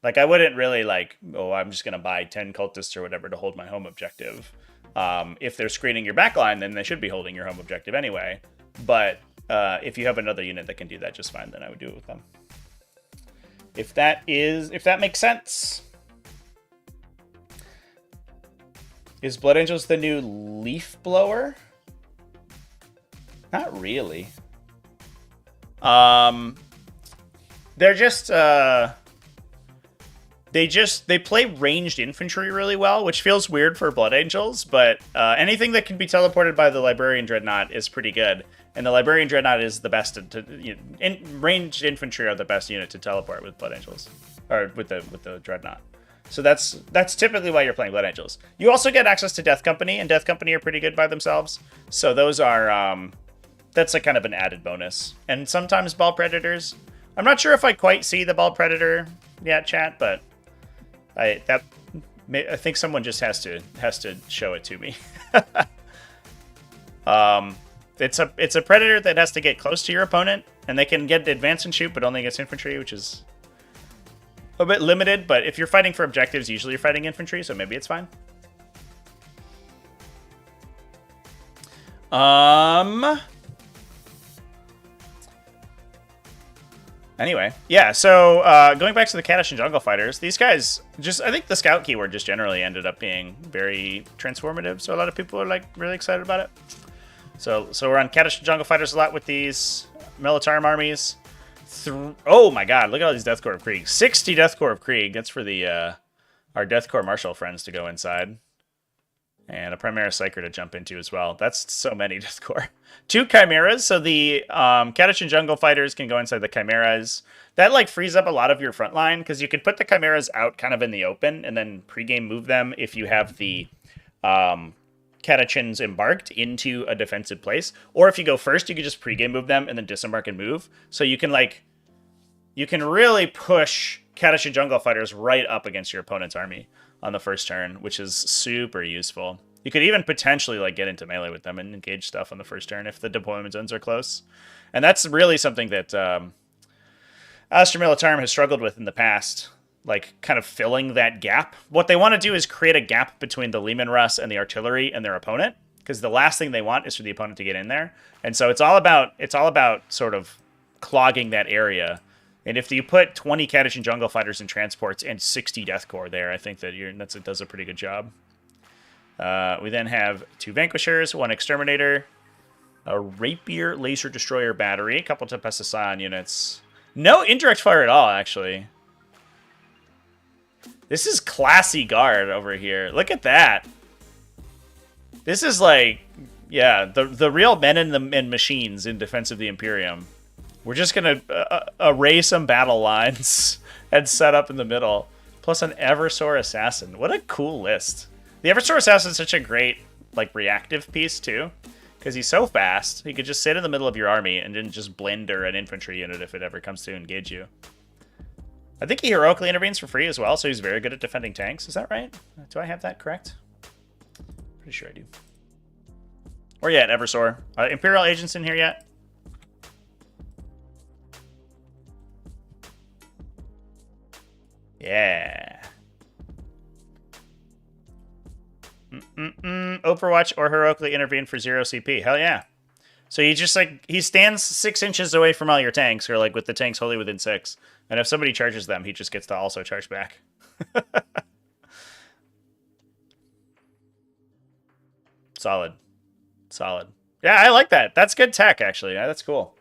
Like, I wouldn't really I'm just going to buy 10 cultists or whatever to hold my home objective. If they're screening your backline, then they should be holding your home objective anyway. But if you have another unit that can do that just fine, then I would do it with them. If that makes sense. Is Blood Angels the new leaf blower? Not really. They're just they play ranged infantry really well, which feels weird for Blood Angels, but anything that can be teleported by the Librarian Dreadnought is pretty good. And the Librarian Dreadnought is the best ranged infantry are the best unit to teleport with Blood Angels, or with the Dreadnought. So that's typically why you're playing Blood Angels. You also get access to Death Company, and Death Company are pretty good by themselves. So those are that's a kind of an added bonus. And sometimes Ball Predators. I'm not sure if I quite see the Ball Predator yet, chat, but I think someone just has to show it to me. It's a Predator that has to get close to your opponent, and they can get advance and shoot, but only against infantry, which is a bit limited. But if you're fighting for objectives, usually you're fighting infantry, so maybe it's fine. Anyway, yeah, so going back to the Kadish and Jungle Fighters, these guys, I think the Scout keyword just generally ended up being very transformative, so a lot of people are really excited about it. So we're on Kadish and Jungle Fighters a lot with these Militarum armies. Oh my god, look at all these Death Corps of Krieg. 60 Death Corps of Krieg. That's for our Death Corps Marshal friends to go inside. And a Primaris Psyker to jump into as well. That's so many Death Corps. 2 Chimeras, so the Kadish and Jungle Fighters can go inside the Chimeras. That frees up a lot of your front line, because you could put the Chimeras out kind of in the open, and then pregame move them if you have the Catachins embarked into a defensive place. Or if you go first, you could just pregame move them and then disembark and move. So you can really push Kadish and Jungle Fighters right up against your opponent's army on the first turn, which is super useful. You could even potentially get into melee with them and engage stuff on the first turn if the deployment zones are close. And that's really something that Astra Militarum has struggled with in the past, kind of filling that gap. What they want to do is create a gap between the Leman Russ and the artillery and their opponent, because the last thing they want is for the opponent to get in there. And so it's all about sort of clogging that area. And if you put 20 Kadish and Jungle Fighters and transports and 60 Death Corps there, I think that it does a pretty good job. We then have 2 Vanquishers, 1 Exterminator, a Rapier Laser Destroyer Battery, a couple Tempesta Scion units. No indirect fire at all, actually. This is classy guard over here. Look at that. This is the real men and machines in defense of the Imperium. We're just going to array some battle lines and set up in the middle. Plus an Eversor Assassin. What a cool list. The Eversor Assassin is such a great, like, reactive piece, too. Because he's so fast, he could just sit in the middle of your army and then just blender an infantry unit if it ever comes to engage you. I think he heroically intervenes for free as well, so he's very good at defending tanks. Is that right? Do I have that correct? Pretty sure I do. Where you at, Eversor? Imperial agents in here yet? Yeah. Overwatch or heroically intervene for 0 CP. Hell yeah. So he just, like, he stands 6 inches away from all your tanks, or, like, with the tanks wholly within 6. And if somebody charges them, he just gets to also charge back. Solid. Solid. Yeah, I like that. That's good tech, actually. Yeah, that's cool.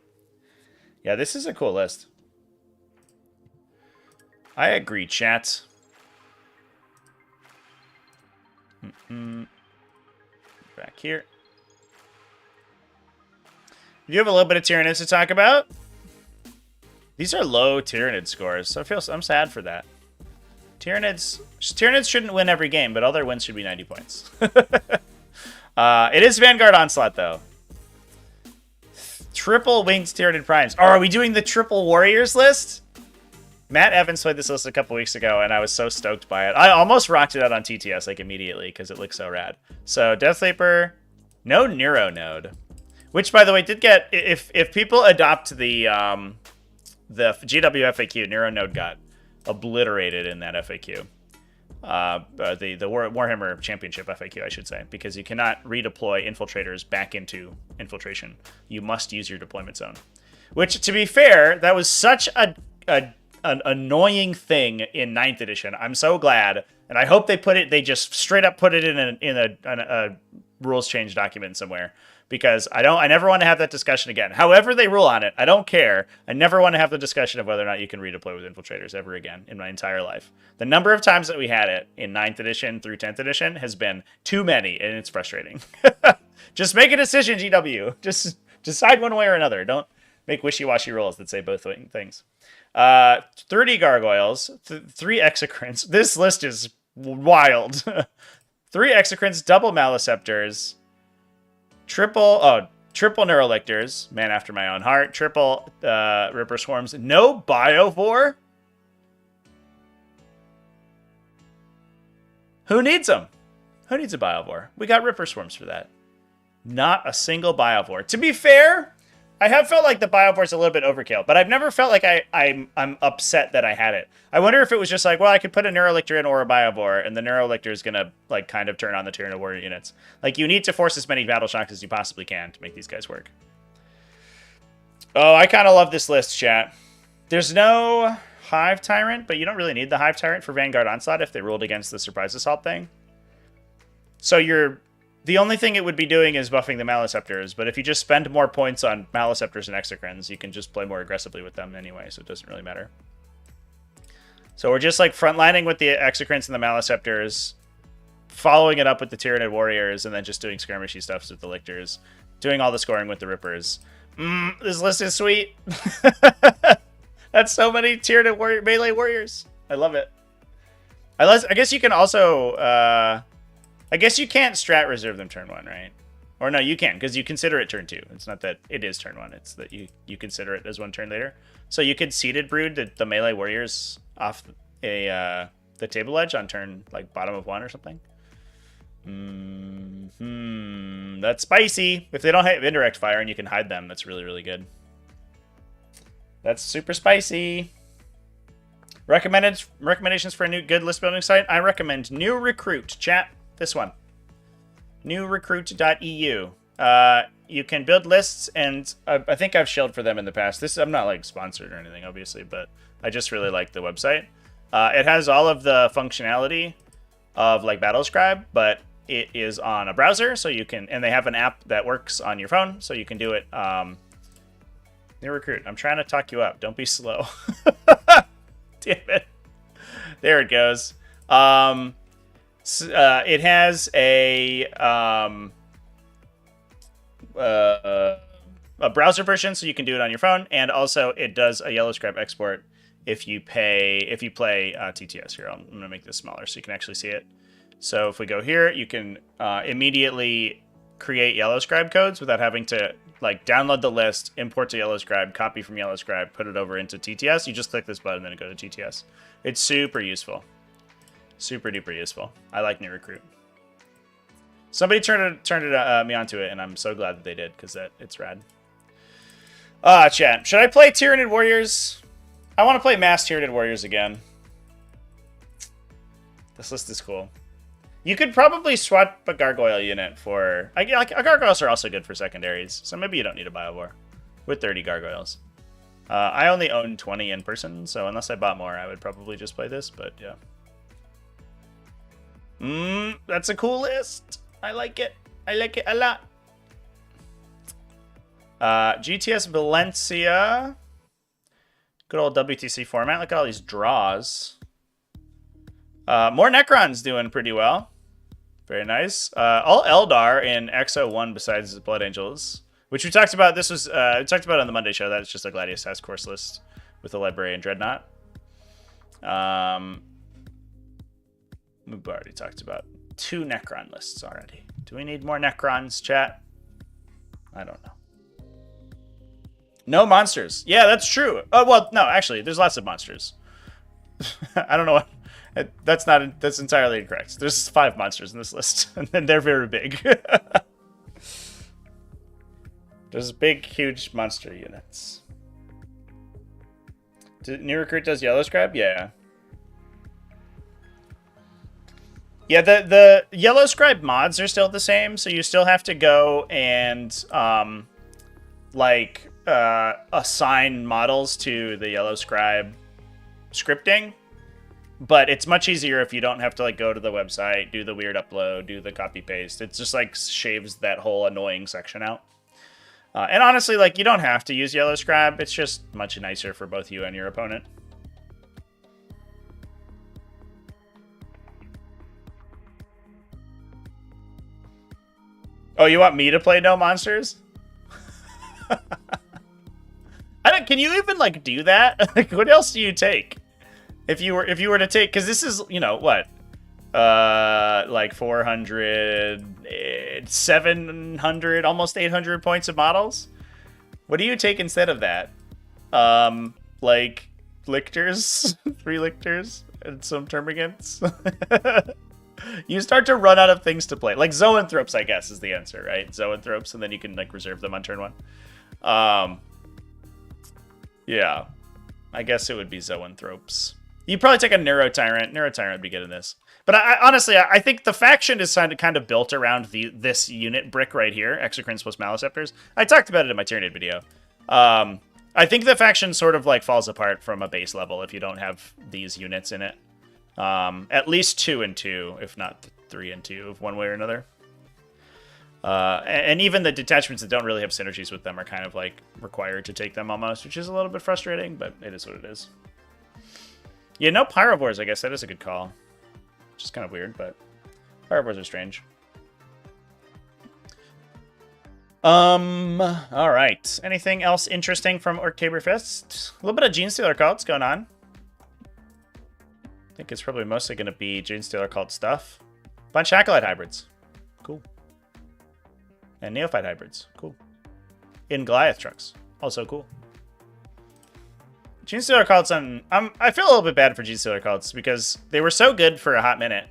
Yeah, this is a cool list. I agree, chat. Back here. You have a little bit of Tyranids to talk about. These are low Tyranid scores, so I'm sad for that. Tyranids shouldn't win every game, but all their wins should be 90 points. It is Vanguard Onslaught, though. Triple Winged Tyranid Primes. Oh, are we doing the Triple Warriors list? Matt Evans played this list a couple weeks ago, and I was so stoked by it. I almost rocked it out on TTS, like, immediately, because it looks so rad. So, Death Leaper, no Neuro Node. Which, by the way, did get... If people adopt the GW FAQ, Neuro Node got obliterated in that FAQ. The Warhammer Championship FAQ, I should say, because you cannot redeploy infiltrators back into infiltration. You must use your deployment zone. Which, to be fair, that was such an annoying thing in 9th edition. I'm so glad, and I hope they just straight up put it in a rules change document somewhere, because I never want to have that discussion again. However they rule on it, I don't care. I never want to have the discussion of whether or not you can redeploy with infiltrators ever again in my entire life. The number of times that we had it in 9th edition through 10th edition has been too many, and it's frustrating. Just make a decision, GW. Just decide one way or another. Don't make wishy-washy rules that say both things. 30 gargoyles, 3 exocrines. This list is wild. 3 exocrines, double maleceptors, triple neurolictors, man after my own heart, triple ripper swarms, no biovore. Who needs them? Who needs a biovore? We got ripper swarms for that. Not a single biovore. To be fair, I have felt like the biovore is a little bit overkill, but I've never felt like I'm upset that I had it. I wonder if it was just like, well, I could put a Neurolictor in or a biovore, and the Neurolictor is gonna, like, kind of turn on the Tyranid warrior units. Like, you need to force as many battle shocks as you possibly can to make these guys work. Oh, I kind of love this list, chat. There's no Hive Tyrant, but you don't really need the Hive Tyrant for Vanguard Onslaught if they ruled against the Surprise Assault thing. So the only thing it would be doing is buffing the Maleceptors, but if you just spend more points on Maleceptors and Exocrines, you can just play more aggressively with them anyway, so it doesn't really matter. So we're just, like, frontlining with the Exocrines and the Maleceptors, following it up with the Tyranid Warriors, and then just doing skirmishy stuff with the Lictors, doing all the scoring with the Rippers. This list is sweet. That's so many Tyranid melee warriors. I love it. I guess you can also... I guess you can't strat reserve them turn 1, right? Or no, you can, because you consider it turn 2. It's not that it is turn 1. It's that you consider it as 1 turn later. So you could seated brood the melee warriors off the table edge on turn, like, bottom of 1 or something. That's spicy. If they don't have indirect fire and you can hide them, that's really, really good. That's super spicy. Recommendations for a new good list building site? I recommend New Recruit. Chat. This one. newrecruit.eu. You can build lists, and I think I've shelled for them in the past. I'm not, like, sponsored or anything, obviously, but I just really like the website. It has all of the functionality of, like, Battlescribe, but it is on a browser, so you can, and they have an app that works on your phone, so you can do it. New Recruit, I'm trying to talk you up. Don't be slow. Damn it. There it goes. It has a a browser version, so you can do it on your phone, and also it does a yellow scribe export if you play TTS. Here, I'm gonna make this smaller so you can actually see it. So if we go here, you can immediately create yellow scribe codes without having to like download the list, import to yellow scribe, copy from yellow scribe, put it over into TTS. You just click this button and then go to TTS. It's super useful. Super duper useful. I like New Recruit. Somebody turned me onto it, and I'm so glad that they did, because it's rad. Chat. Should I play Tyranid Warriors? I want to play Mass Tyranid Warriors again. This list is cool. You could probably swap a Gargoyle unit for... Gargoyles are also good for secondaries, so maybe you don't need a Biowar with 30 Gargoyles. I only own 20 in person, so unless I bought more, I would probably just play this, but yeah. That's a cool list. I like it. I like it a lot. GTS Valencia. Good old WTC format. Look at all these draws. More Necrons doing pretty well. Very nice. All Eldar in XO1 besides the Blood Angels, which we talked about. This was we talked about on the Monday show. That it's just a Gladius Task Force list with the Librarian Dreadnought. We've already talked about 2 Necron lists already. Do we need more Necrons, chat? I don't know. No monsters. Yeah, that's true. Oh, well, no, actually, there's lots of monsters. I don't know what... That's entirely incorrect. There's 5 monsters in this list, and they're very big. There's big, huge monster units. New Recruit does Yellow Scribe? Yeah. Yeah, the Yellow Scribe mods are still the same, so you still have to go and assign models to the Yellow Scribe scripting. But it's much easier if you don't have to like go to the website, do the weird upload, do the copy paste. It just like shaves that whole annoying section out. And honestly, like you don't have to use Yellow Scribe. It's just much nicer for both you and your opponent. Oh, you want me to play no monsters? Can you even like do that? Like, what else do you take? If you were to take, because this is, you know, what? Like 400, 700, almost 800 points of models? What do you take instead of that? Like lictors, 3 lictors, and some termagants. You start to run out of things to play. Like Zoanthropes, I guess, is the answer, right? Zoanthropes, and then you can like reserve them on turn 1. Yeah. I guess it would be Zoanthropes. You'd probably take a Neurotyrant. Neurotyrant would be good in this. But honestly, I think the faction is kind of built around this unit brick right here, Exocrines plus Maliceptors. I talked about it in my Tyranid video. I think the faction sort of like falls apart from a base level if you don't have these units in it. At least 2 and 2, if not 3 and 2, of one way or another. And even the detachments that don't really have synergies with them are kind of like required to take them almost, which is a little bit frustrating, but it is what it is. Yeah, no Pyrovores, I guess. That is a good call. Which is kind of weird, but Pyrovores are strange. Alright. Anything else interesting from Oktoberfest? A little bit of Genestealer cults going on. I think it's probably mostly going to be Genestealer cult stuff. Bunch of Acolyte hybrids. Cool. And Neophyte hybrids. Cool. In Goliath trucks. Also cool. Genestealer cults, I feel a little bit bad for Genestealer cults because they were so good for a hot minute.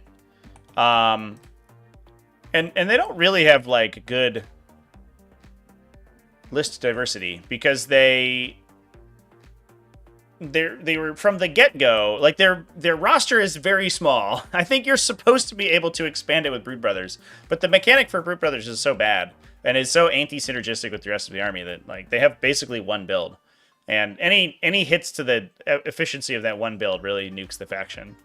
And they don't really have like good list diversity because they were from the get-go, like their roster is very small. I think you're supposed to be able to expand it with Brood Brothers, but the mechanic for Brood Brothers is so bad and is so anti-synergistic with the rest of the army that like they have basically one build. And any hits to the efficiency of that one build really nukes the faction.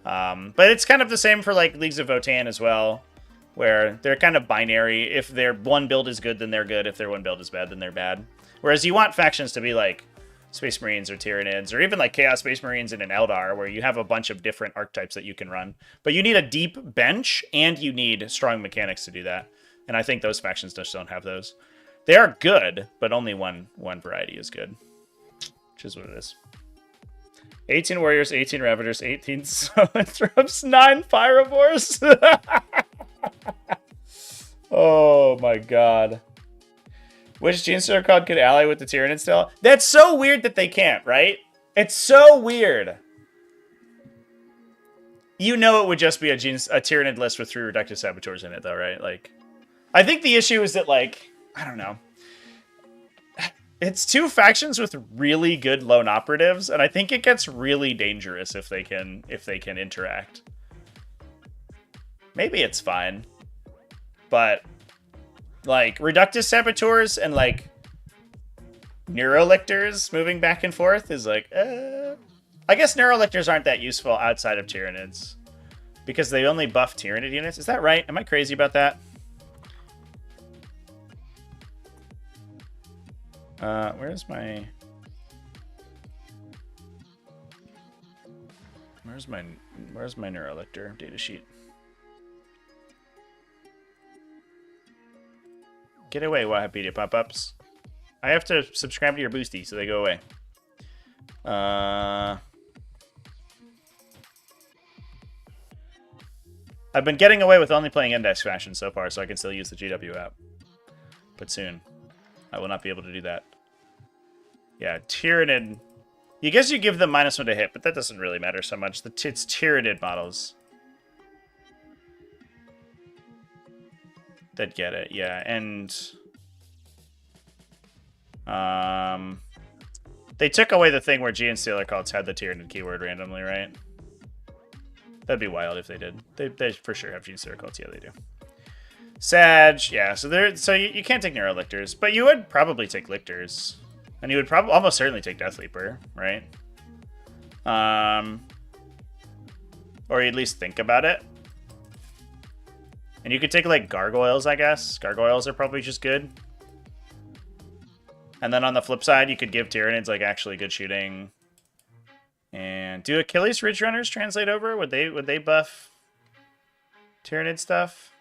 But it's kind of the same for like Leagues of Votann as well, where they're kind of binary. If their one build is good, then they're good. If their one build is bad, then they're bad. Whereas you want factions to be like Space Marines or Tyranids, or even like Chaos Space Marines in an Eldar, where you have a bunch of different archetypes that you can run. But you need a deep bench, and you need strong mechanics to do that. And I think those factions just don't have those. They are good, but only one variety is good, which is what it is. 18 warriors, 18 ravagers, 18 zoanthropes, 9 pyrovores. Oh my god. Which Genestealer card could ally with the Tyrannid still? That's so weird that they can't, right? It's so weird. You know it would just be a Tyrannid list with 3 Reductive Saboteurs in it, though, right? Like, I think the issue is that, like, I don't know. It's 2 factions with really good lone operatives, and I think it gets really dangerous if they can interact. Maybe it's fine, but like Reductive Saboteurs and like Neurolictors moving back and forth is like, I guess Neurolictors aren't that useful outside of Tyrannids because they only buff Tyrannid units. Is that right? Am I crazy about that? Where's my Neurolictor datasheet? Get away, Wahapedia pop-ups. I have to subscribe to your boosty, so they go away. I've been getting away with only playing index fashion so far, so I can still use the GW app. But soon, I will not be able to do that. Yeah, Tyrannid. You guess you give them -1 to hit, but that doesn't really matter so much. It's Tyrannid models that get it, yeah. And they took away the thing where Genestealer cults had the Tyrannid keyword randomly, right? That'd be wild if they did. They for sure have Genestealer cults. Yeah, they do. Sag, yeah. So you can't take Neurolictors, but you would probably take Lictors, and you would probably almost certainly take Deathleaper, right? Or you at least think about it. And you could take like Gargoyles, I guess. Gargoyles are probably just good. And then on the flip side, you could give Tyranids like actually good shooting. And do Achilles Ridge Runners translate over? Would they buff Tyrannid stuff?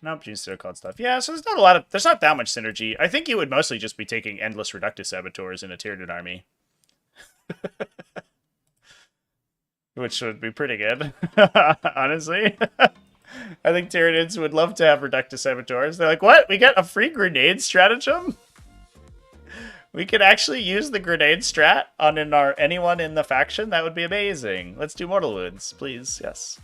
Nope, Genestealer called stuff. Yeah, so there's not that much synergy. I think you would mostly just be taking endless Reductive Saboteurs in a Tyrannid army. Which would be pretty good, honestly. I think Tyranids would love to have Reductive Saboteurs. They're like, what? We got a free grenade stratagem? We could actually use the grenade strat on anyone in the faction? That would be amazing. Let's do Mortal Wounds, please. Yes.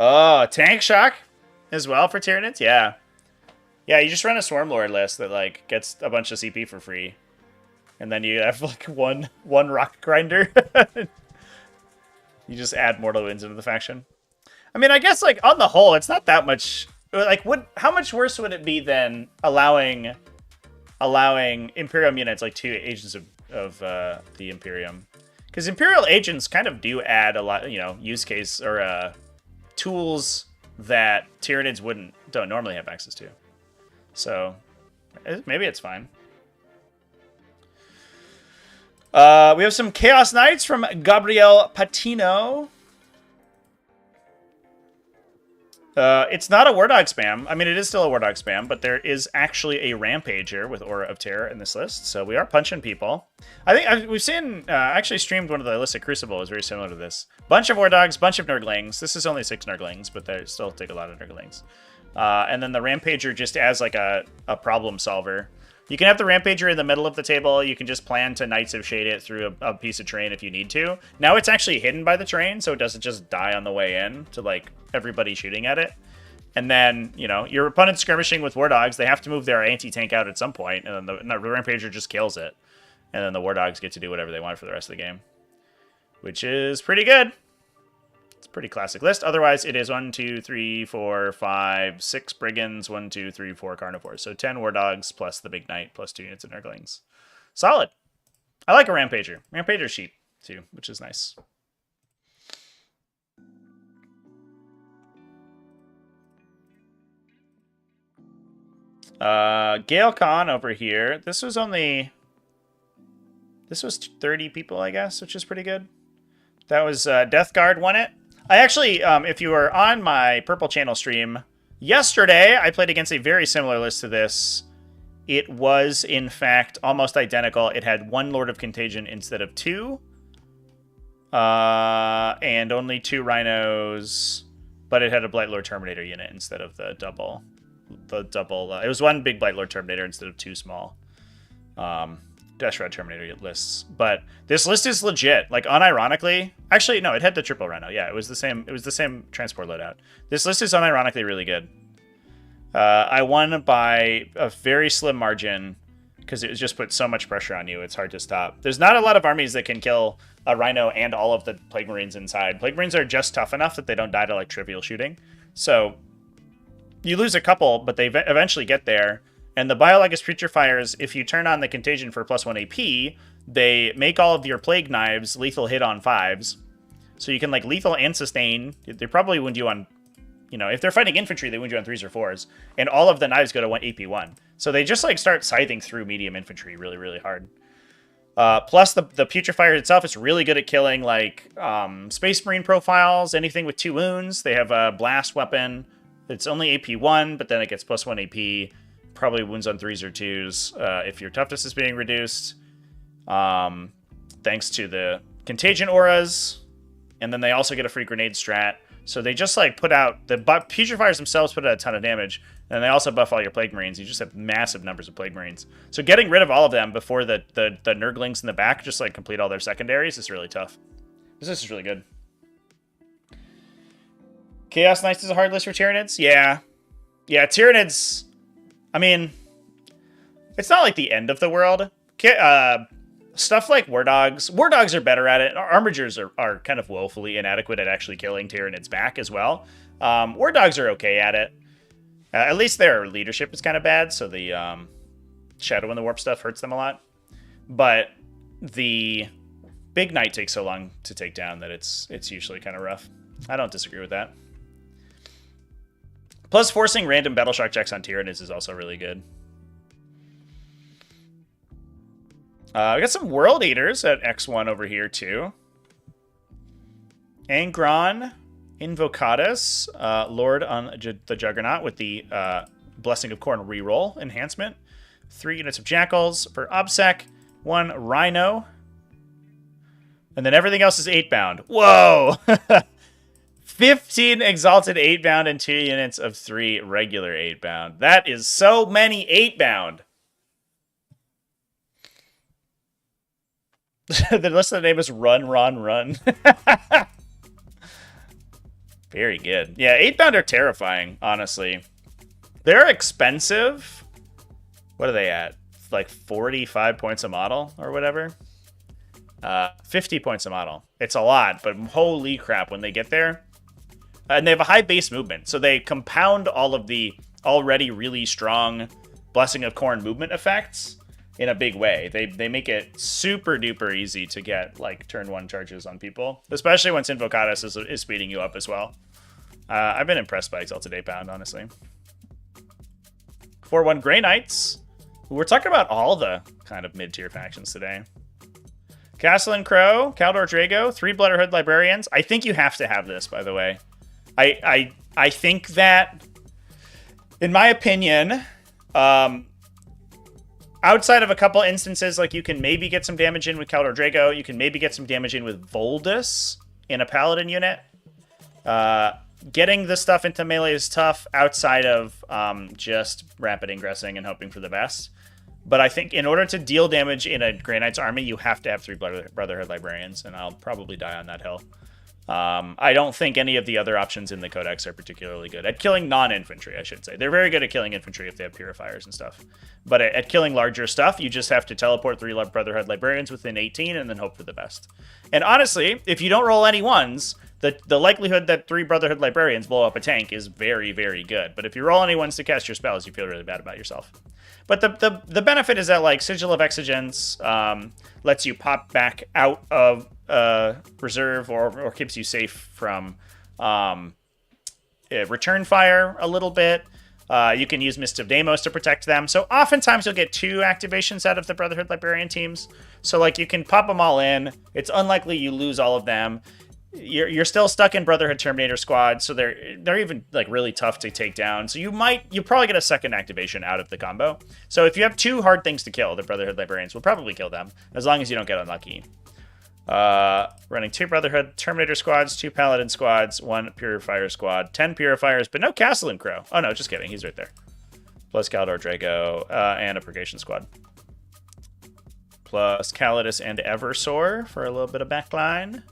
Oh, Tank Shock as well for Tyranids? Yeah. Yeah, you just run a Swarmlord list that like gets a bunch of CP for free. And then you have like one rock grinder. You just add Mortal Wounds into the faction. I mean, I guess like on the whole, it's not that much. Like, how much worse would it be than allowing Imperium units like 2 agents of the Imperium? Because Imperial agents kind of do add a lot, use case or tools that Tyranids don't normally have access to. So maybe it's fine. We have some Chaos Knights from Gabriel Patino. It's not a War Dog spam. I mean, it is still a War Dog spam, but there is actually a Rampager with Aura of Terror in this list, so we are punching people. I think we've seen, actually streamed one of the lists at Crucible. It was very similar to this. Bunch of War Dogs, bunch of Nurglings. This is only 6 Nurglings, but they still take a lot of Nurglings. And then the Rampager just as like a problem solver. You can have the Rampager in the middle of the table. You can just plan to Knights of Shade it through a piece of terrain if you need to. Now it's actually hidden by the terrain, so it doesn't just die on the way in to like everybody shooting at it. And then, your opponent's skirmishing with War Dogs. They have to move their anti-tank out at some point, and then the Rampager just kills it. And then the War Dogs get to do whatever they want for the rest of the game. Which is pretty good. It's a pretty classic list. Otherwise, it is 1, 2, 3, 4, 5, 6 Brigands, 1, 2, 3, 4 Carnivores. So 10 War Dogs plus the Big Knight plus 2 units of Nurglings. Solid. I like a Rampager. Rampager's cheap, too, which is nice. Gale Khan over here. This was 30 people, I guess, which is pretty good. That was Death Guard won it. I actually, if you were on my Purple Channel stream yesterday, I played against a very similar list to this. It was, in fact, almost identical. It had 1 Lord of Contagion instead of 2. And only 2 Rhinos. But it had a Blight Lord Terminator unit instead of the double. It was 1 big Blight Lord Terminator instead of 2 small Dash Rod Terminator lists. But this list is legit. Like, unironically, actually, no, it had the triple Rhino. Yeah, it was the same. It was the same transport loadout. This list is unironically really good. I won by a very slim margin because it just put so much pressure on you. It's hard to stop. There's not a lot of armies that can kill a Rhino and all of the Plague Marines inside. Plague Marines are just tough enough that they don't die to like trivial shooting. So you lose a couple, but they eventually get there. And the Biologist Putrefires, if you turn on the Contagion for +1 AP, they make all of your Plague Knives lethal hit on 5s. So you can like lethal and sustain. They probably wound you on, you know, if they're fighting infantry, they wound you on 3s or 4s. And all of the knives go to AP1. So they just like start scything through medium infantry really, really hard. Plus the Putrefier itself is really good at killing like Space Marine profiles, anything with 2 wounds. They have a blast weapon. It's only AP1, but then it gets +1 AP. Probably wounds on 3s or 2s if your toughness is being reduced. Thanks to the Contagion auras. And then they also get a free grenade strat. So they just like put out, the Putrefiers themselves put out a ton of damage. And they also buff all your Plague Marines. You just have massive numbers of Plague Marines. So getting rid of all of them before the Nurglings in the back just like complete all their secondaries is really tough. This is really good. Chaos Knights is a hard list for Tyranids? Yeah. Yeah, Tyranids, I mean, it's not like the end of the world. Stuff like War Dogs. War Dogs are better at it. Armigers are kind of woefully inadequate at actually killing Tyranids back as well. War Dogs are okay at it. At least their leadership is kind of bad, so the Shadow and the Warp stuff hurts them a lot. But the Big Knight takes so long to take down that it's usually kind of rough. I don't disagree with that. Plus, forcing random Battle Shock checks on Tyranids is also really good. We got some World Eaters at X1 over here, too. Angron, Invocatus, Lord on the Juggernaut with the Blessing of Corn reroll enhancement. 3 units of Jackals for Obsec. 1 Rhino. And then everything else is 8-bound. Whoa! 15 Exalted 8-bound and 2 units of 3 regular 8-bound. That is so many 8-bound. The list of the name is Run, Ron, Run. Very good. Yeah, 8-bound are terrifying, honestly. They're expensive. What are they at? Like 45 points a model or whatever? 50 points a model. It's a lot, but holy crap when they get there. And they have a high base movement, so they compound all of the already really strong Blessing of Corn movement effects in a big way. They make it super duper easy to get like turn 1 charges on people, especially once Invocatus is speeding you up as well. I've been impressed by Exalted 8-bound, honestly. 4-1 Grey Knights. We're talking about all the kind of mid-tier factions today. Castle and Crow, Caldor Drago, 3 Blooderhood Librarians. I think you have to have this, by the way. I think that, in my opinion, outside of a couple instances, like you can maybe get some damage in with Caldor Drago, you can maybe get some damage in with Voldus in a Paladin unit. Getting this stuff into melee is tough outside of just rapid ingressing and hoping for the best. But I think in order to deal damage in a Grey Knight's army, you have to have 3 Brotherhood Librarians, and I'll probably die on that hill. I don't think any of the other options in the Codex are particularly good. At killing non-infantry, I should say. They're very good at killing infantry if they have purifiers and stuff. But at killing larger stuff, you just have to teleport 3 Brotherhood Librarians within 18 and then hope for the best. And honestly, if you don't roll any 1s, the likelihood that 3 Brotherhood Librarians blow up a tank is very, very good. But if you roll any 1s to cast your spells, you feel really bad about yourself. But the benefit is that like Sigil of Exigence lets you pop back out of reserve or keeps you safe from return fire a little bit. You can use Mist of Deimos to protect them. So oftentimes you'll get 2 activations out of the Brotherhood Librarian teams. So like you can pop them all in. It's unlikely you lose all of them. You're still stuck in Brotherhood Terminator squad, so they're even like really tough to take down. So you probably get a second activation out of the combo. So if you have 2 hard things to kill, the Brotherhood Librarians will probably kill them, as long as you don't get unlucky. Running 2 Brotherhood Terminator squads, 2 Paladin squads, 1 Purifier squad, 10 Purifiers, but no Castle and Crow. Oh no, just kidding, he's right there. Plus Caldor Drago, and a Purgation squad. Plus Calidus and Eversor for a little bit of backline.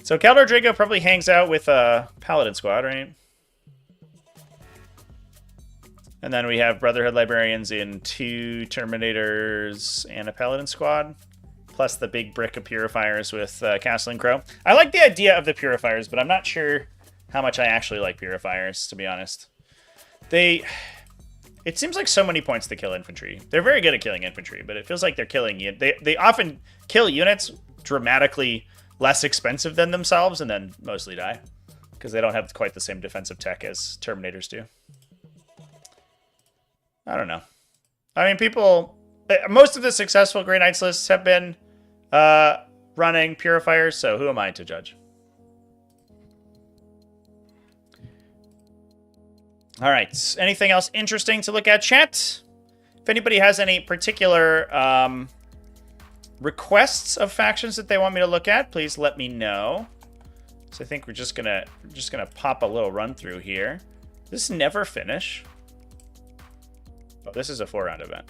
So Caldor Drago probably hangs out with a Paladin squad, right? And then we have Brotherhood Librarians in 2 Terminators and a Paladin squad. Plus the big brick of Purifiers with Castle and Crow. I like the idea of the Purifiers, but I'm not sure how much I actually like Purifiers, to be honest. It seems like so many points to kill infantry. They're very good at killing infantry, but it feels like they're killing you. They often kill units dramatically less expensive than themselves and then mostly die because they don't have quite the same defensive tech as Terminators do. I don't know. I mean, most of the successful Grey Knights lists have been running Purifiers, so who am I to judge? All right. Anything else interesting to look at, chat? If anybody has any particular requests of factions that they want me to look at, please let me know. So I think we're just gonna pop a little run through here. Does this never finish? Oh, this is a 4-round event.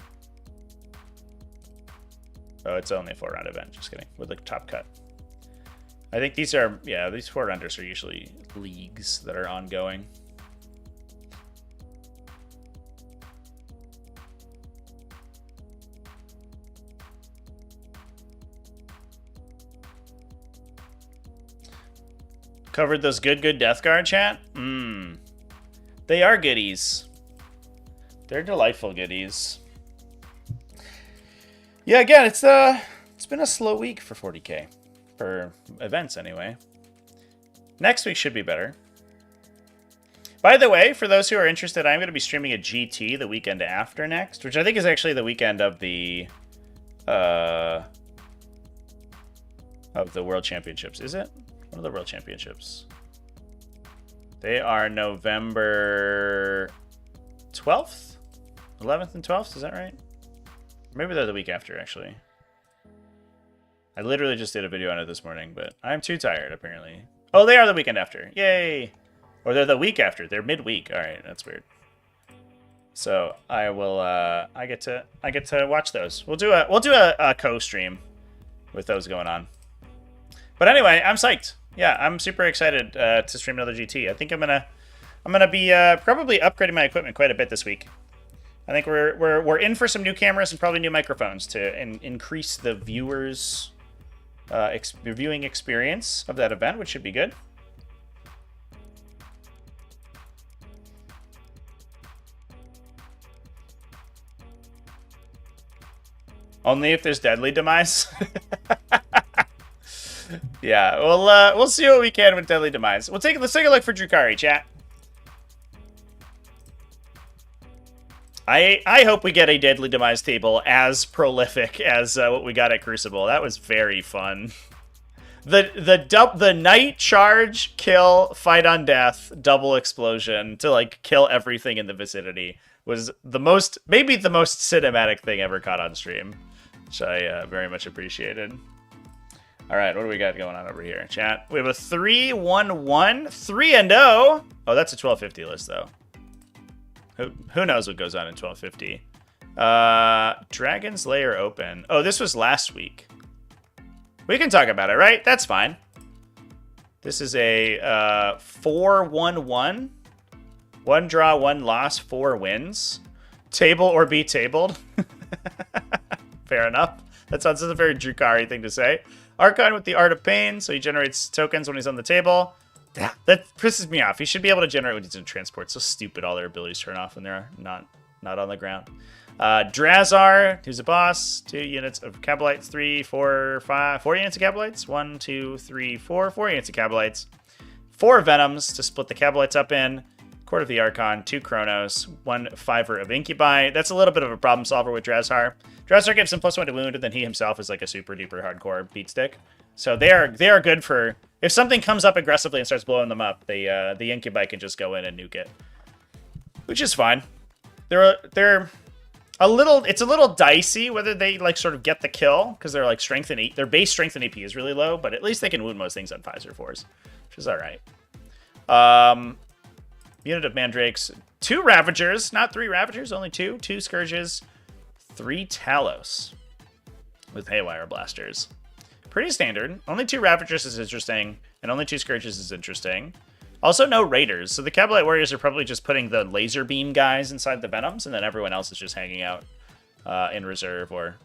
Oh, it's only a 4-round event. Just kidding. With the top cut. I think these 4-rounders are usually leagues that are ongoing. Covered those good Death Guard, chat? They are goodies. They're delightful goodies. Yeah, again, it's been a slow week for 40k. For events, anyway. Next week should be better. By the way, for those who are interested, I'm going to be streaming a GT the weekend after next, which I think is actually the weekend of the World Championships. Is it? What are the World Championships? They are November 12th? 11th and 12th, is that right? Maybe they're the week after, actually. I literally just did a video on it this morning, but I'm too tired, apparently. Oh, they are the weekend after. Yay! Or they're the week after. They're midweek. All right, that's weird. So I will. I get to watch those. We'll do a co-stream with those going on. But anyway, I'm psyched. Yeah, I'm super excited to stream another GT. I think I'm gonna be probably upgrading my equipment quite a bit this week. I think we're in for some new cameras and probably new microphones to increase the viewers' viewing experience of that event, which should be good. Only if there's deadly demise. Yeah, we'll see what we can with deadly demise. Let's take a look for Drukhari, chat. I hope we get a deadly demise table as prolific as what we got at Crucible. That was very fun. The night charge, kill, fight on death, double explosion to like kill everything in the vicinity was maybe the most cinematic thing ever caught on stream, which I very much appreciated. All right, what do we got going on over here, chat? We have a 3-1-1, 3-0. Oh, that's a 1250 list though. Who knows what goes on in 1250? Dragon's Lair open. Oh, this was last week. We can talk about it, right? That's fine. This is a 4-1-1. 1 draw, 1 loss, 4 wins. Table or be tabled. Fair enough. That sounds like a very Drukhari thing to say. Archon with the Art of Pain, so he generates tokens when he's on the table. That pisses me off. He should be able to generate when he's in transport. So stupid all their abilities turn off when they're not on the ground. Drazar, who's a boss. 2 units of Cabalites. 3, 4, 5. 4 units of Cabalites. 1, 2, 3, 4. 4 units of Cabalites. 4 Venoms to split the Cabalites up in. Court of the Archon, 2 Chronos, 1 Fiver of Incubi. That's a little bit of a problem solver with Drazhar. Drazhar gives him +1 to wound, and then he himself is like a super duper hardcore beat stick. So they are good for if something comes up aggressively and starts blowing them up. The Incubi can just go in and nuke it, which is fine. They're a little. It's a little dicey whether they like sort of get the kill because they're like strength and their base strength and AP is really low, but at least they can wound most things on 5s or 4s, which is all right. Unit of Mandrakes, 2 Ravagers, not 3 Ravagers, only 2. 2 Scourges, 3 Talos with Haywire Blasters. Pretty standard. Only 2 Ravagers is interesting, and only 2 Scourges is interesting. Also, no Raiders, so the Cabalite Warriors are probably just putting the laser beam guys inside the Venoms, and then everyone else is just hanging out in reserve or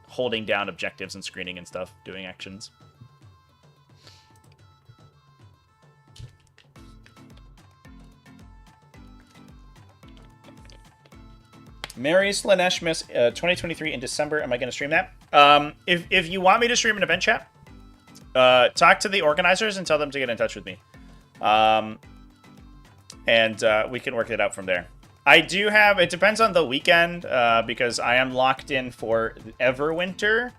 holding down objectives and screening and stuff, doing actions. Mary Slaneshmus, 2023 in December. Am I going to stream that? If you want me to stream an event chat, talk to the organizers and tell them to get in touch with me. And we can work it out from there. I do have, it depends on the weekend, because I am locked in for Everwinter.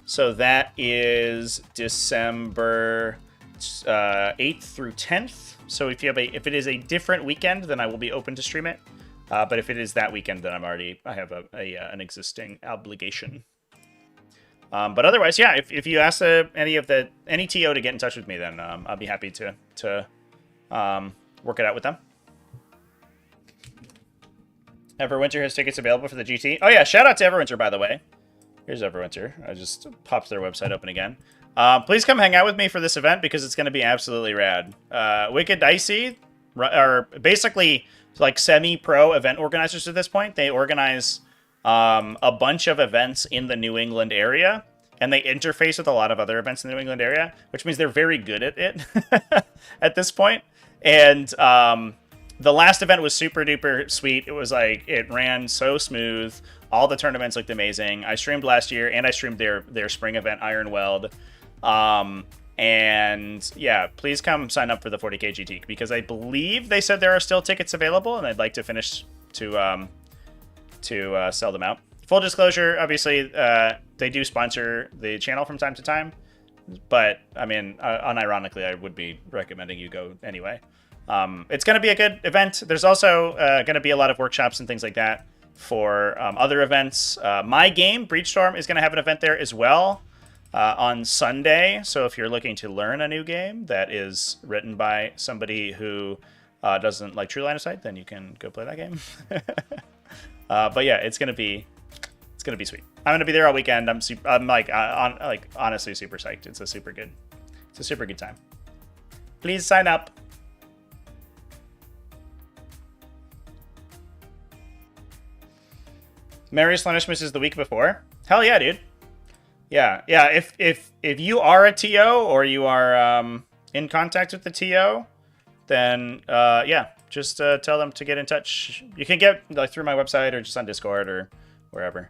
So that is December 8th through 10th. So if it is a different weekend, then I will be open to stream it. But if it is that weekend, then I have an existing obligation. But otherwise, yeah, if you ask any TO to get in touch with me, then I'll be happy to work it out with them. Everwinter has tickets available for the GT. Oh yeah, shout out to Everwinter, by the way. Here's Everwinter. I just popped their website open again. Please come hang out with me for this event because it's going to be absolutely rad. Wicked Dicey are basically like semi-pro event organizers at this point. They organize a bunch of events in the New England area, and they interface with a lot of other events in the New England area, which means they're very good at it at this point. And the last event was super duper sweet. It was like, it ran so smooth. All the tournaments looked amazing. I streamed last year, and I streamed their spring event, Iron Weld. And yeah, please come sign up for the 40k GT because I believe they said there are still tickets available, and I'd like to finish to sell them out. Full disclosure, obviously, they do sponsor the channel from time to time, but I mean, unironically, I would be recommending you go anyway. It's going to be a good event. There's also going to be a lot of workshops and things like that for other events. My game, Breachstorm, is going to have an event there as well. On Sunday, so if you're looking to learn a new game that is written by somebody who doesn't like True Line of Sight, then you can go play that game. But yeah, it's gonna be sweet. I'm gonna be there all weekend. I'm honestly super psyched. It's a super good time. Please sign up. Mary Slanishmus is the week before. Hell yeah, dude. Yeah. If you are a TO or you are in contact with the TO, then yeah, just tell them to get in touch. You can get like through my website or just on Discord or wherever,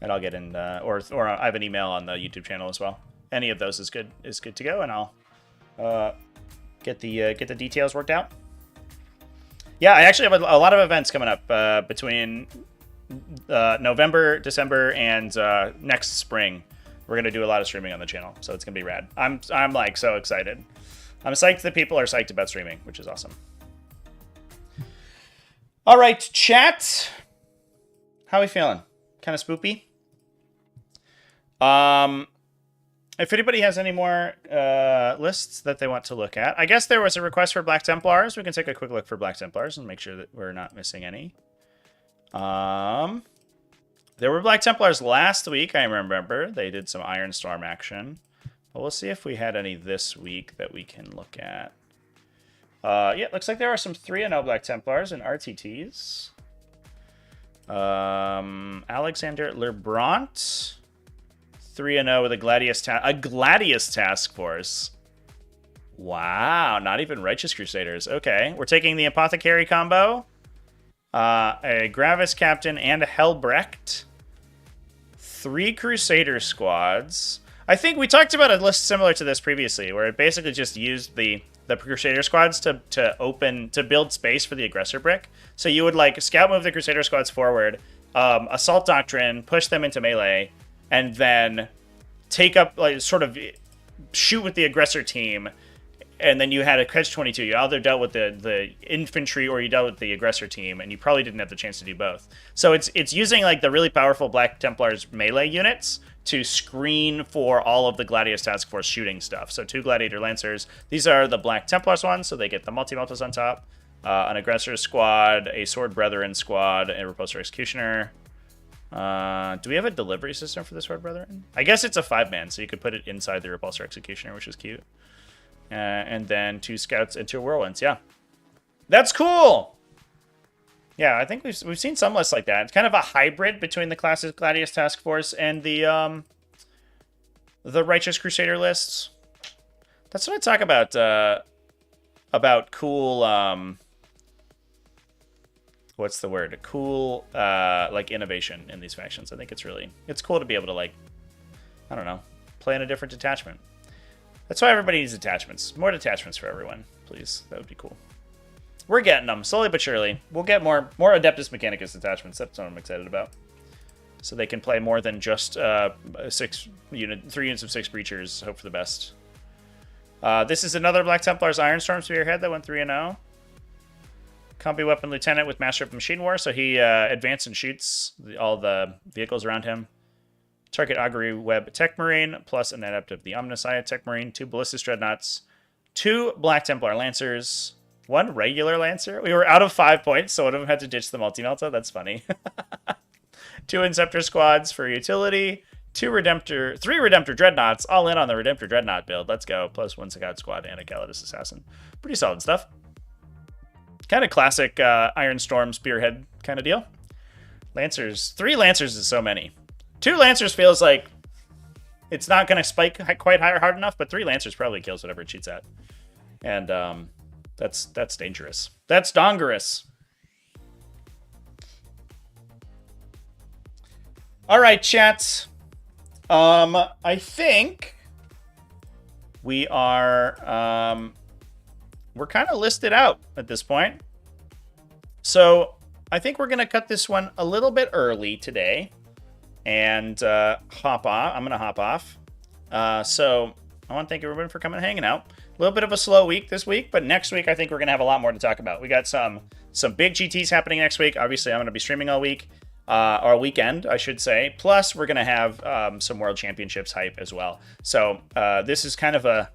and I'll get in. Or I have an email on the YouTube channel as well. Any of those is good to go, and I'll get the details worked out. Yeah, I actually have a lot of events coming up between November, December, and next spring. We're gonna do a lot of streaming on the channel, so it's gonna be rad. I'm like so excited. I'm psyched that people are psyched about streaming, which is awesome. All right, chat. How are we feeling? Kind of spoopy. If anybody has any more lists that they want to look at, I guess there was a request for Black Templars. We can take a quick look for Black Templars and make sure that we're not missing any. There were Black Templars last week, I remember. They did some Iron Storm action. But we'll see if we had any this week that we can look at. Yeah, looks like there are some 3-0 Black Templars and RTTs. Alexander Lebrant. 3-0 with a Gladius Task Force. Wow, not even Righteous Crusaders. Okay, we're taking the Apothecary combo. A Gravis Captain and a Helbrecht. 3 Crusader squads. I think we talked about a list similar to this previously, where it basically just used the the Crusader squads to build space for the aggressor brick. So you would like scout move the Crusader squads forward, assault doctrine, push them into melee, and then take up like sort of shoot with the aggressor team. And then you had a catch-22. You either dealt with the infantry or you dealt with the aggressor team, and you probably didn't have the chance to do both. So it's using like the really powerful Black Templars melee units to screen for all of the Gladius Task Force shooting stuff. So 2 Gladiator Lancers. These are the Black Templars ones, so they get the multi-meltas on top. An aggressor squad, a Sword Brethren squad, a Repulsor Executioner. Do we have a delivery system for the Sword Brethren? I guess it's a 5-man, so you could put it inside the Repulsor Executioner, which is cute. And then 2 scouts and 2 whirlwinds. Yeah, that's cool. Yeah, I think we've seen some lists like that. It's kind of a hybrid between the classic Gladius Task Force and the Righteous Crusader lists. That's what I talk about cool. What's the word? Cool, like innovation in these factions. I think it's cool to be able to like, I don't know, play in a different detachment. That's why everybody needs detachments. More detachments for everyone, please. That would be cool. We're getting them, slowly but surely. We'll get more Adeptus Mechanicus detachments. That's what I'm excited about. So they can play more than just 3 units of 6 breachers. Hope for the best. This is another Black Templar's Ironstorm Spearhead that went 3-0. Combi Weapon Lieutenant with Master of Machine War. So he advances and shoots all the vehicles around him. Target Augury Web Tech Marine, plus an Adept of the Omnissiah Tech Marine, 2 Ballistus Dreadnoughts, 2 Black Templar Lancers, 1 regular Lancer. We were out of 5 points, so one of them had to ditch the multi-melta. That's funny. 2 Inceptor Squads for utility, 3 Redemptor Dreadnoughts, all in on the Redemptor Dreadnought build. Let's go. Plus 1 Scout Squad and a Calidus Assassin. Pretty solid stuff. Kind of classic Iron Storm Spearhead kind of deal. Lancers. 3 Lancers is so many. 2 Lancers feels like it's not going to spike quite hard enough, but 3 Lancers probably kills whatever it cheats at. And that's dangerous. That's dongerous. All right, chat. I think we are we're kind of listed out at this point. So I think we're going to cut this one a little bit early today. And hop off. I'm going to hop off. So I want to thank everyone for coming and hanging out. A little bit of a slow week this week, but next week I think we're going to have a lot more to talk about. We got some big GTs happening next week. Obviously, I'm going to be streaming all week, or weekend, I should say. Plus, we're going to have some World Championships hype as well. So this is kind of I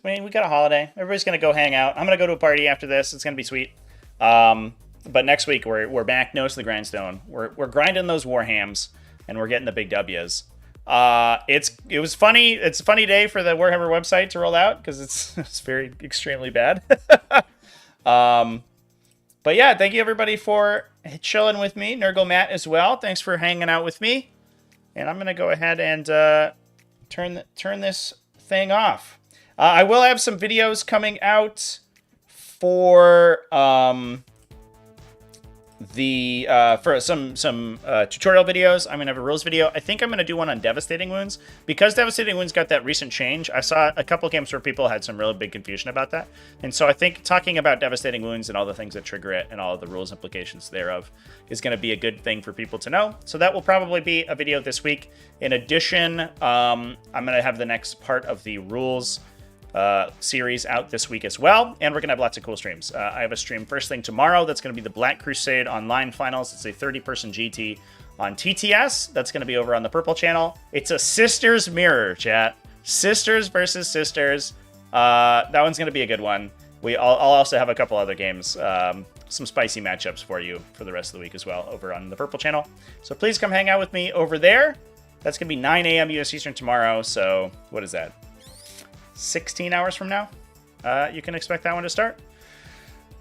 mean, we got a holiday. Everybody's going to go hang out. I'm going to go to a party after this. It's going to be sweet. But next week we're back nose to the grindstone. We're grinding those Warhams. And we're getting the big W's. It was funny. It's a funny day for the Warhammer website to roll out because it's very extremely bad. But yeah, thank you everybody for chilling with me. Nurgle Matt as well. Thanks for hanging out with me. And I'm gonna go ahead and turn this thing off. I will have some videos coming out for for some tutorial videos. I'm gonna have a rules video. I think I'm gonna do one on Devastating Wounds because Devastating Wounds got that recent change. I saw a couple games where people had some really big confusion about that, and so I think talking about Devastating Wounds and all the things that trigger it and all of the rules implications thereof is going to be a good thing for people to know. So that will probably be a video this week. In addition, I'm gonna have the next part of the rules series out this week as well, and we're gonna have lots of cool streams. I have a stream first thing tomorrow that's gonna be the Black Crusade Online Finals. It's a 30-person GT on TTS. That's gonna be over on the Purple channel. It's a sisters mirror, chat. Sisters versus sisters. That one's gonna be a good one. I'll also have a couple other games, some spicy matchups for you for the rest of the week as well over on the Purple channel. So please come hang out with me over there. That's gonna be 9 a.m. US Eastern tomorrow. So what is that? 16 hours from now, you can expect that one to start.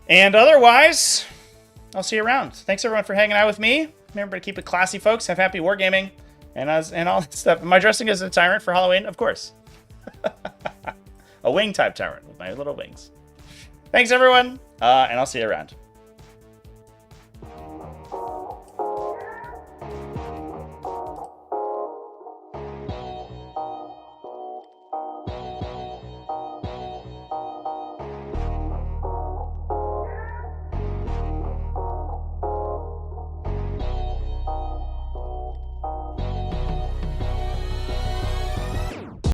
And otherwise, I'll see you around. Thanks everyone for hanging out with me. Remember to keep it classy, folks. Have happy wargaming and all that stuff. Am I dressing as a tyrant for Halloween? Of course. A wing type tyrant with my little wings. Thanks everyone, and I'll see you around.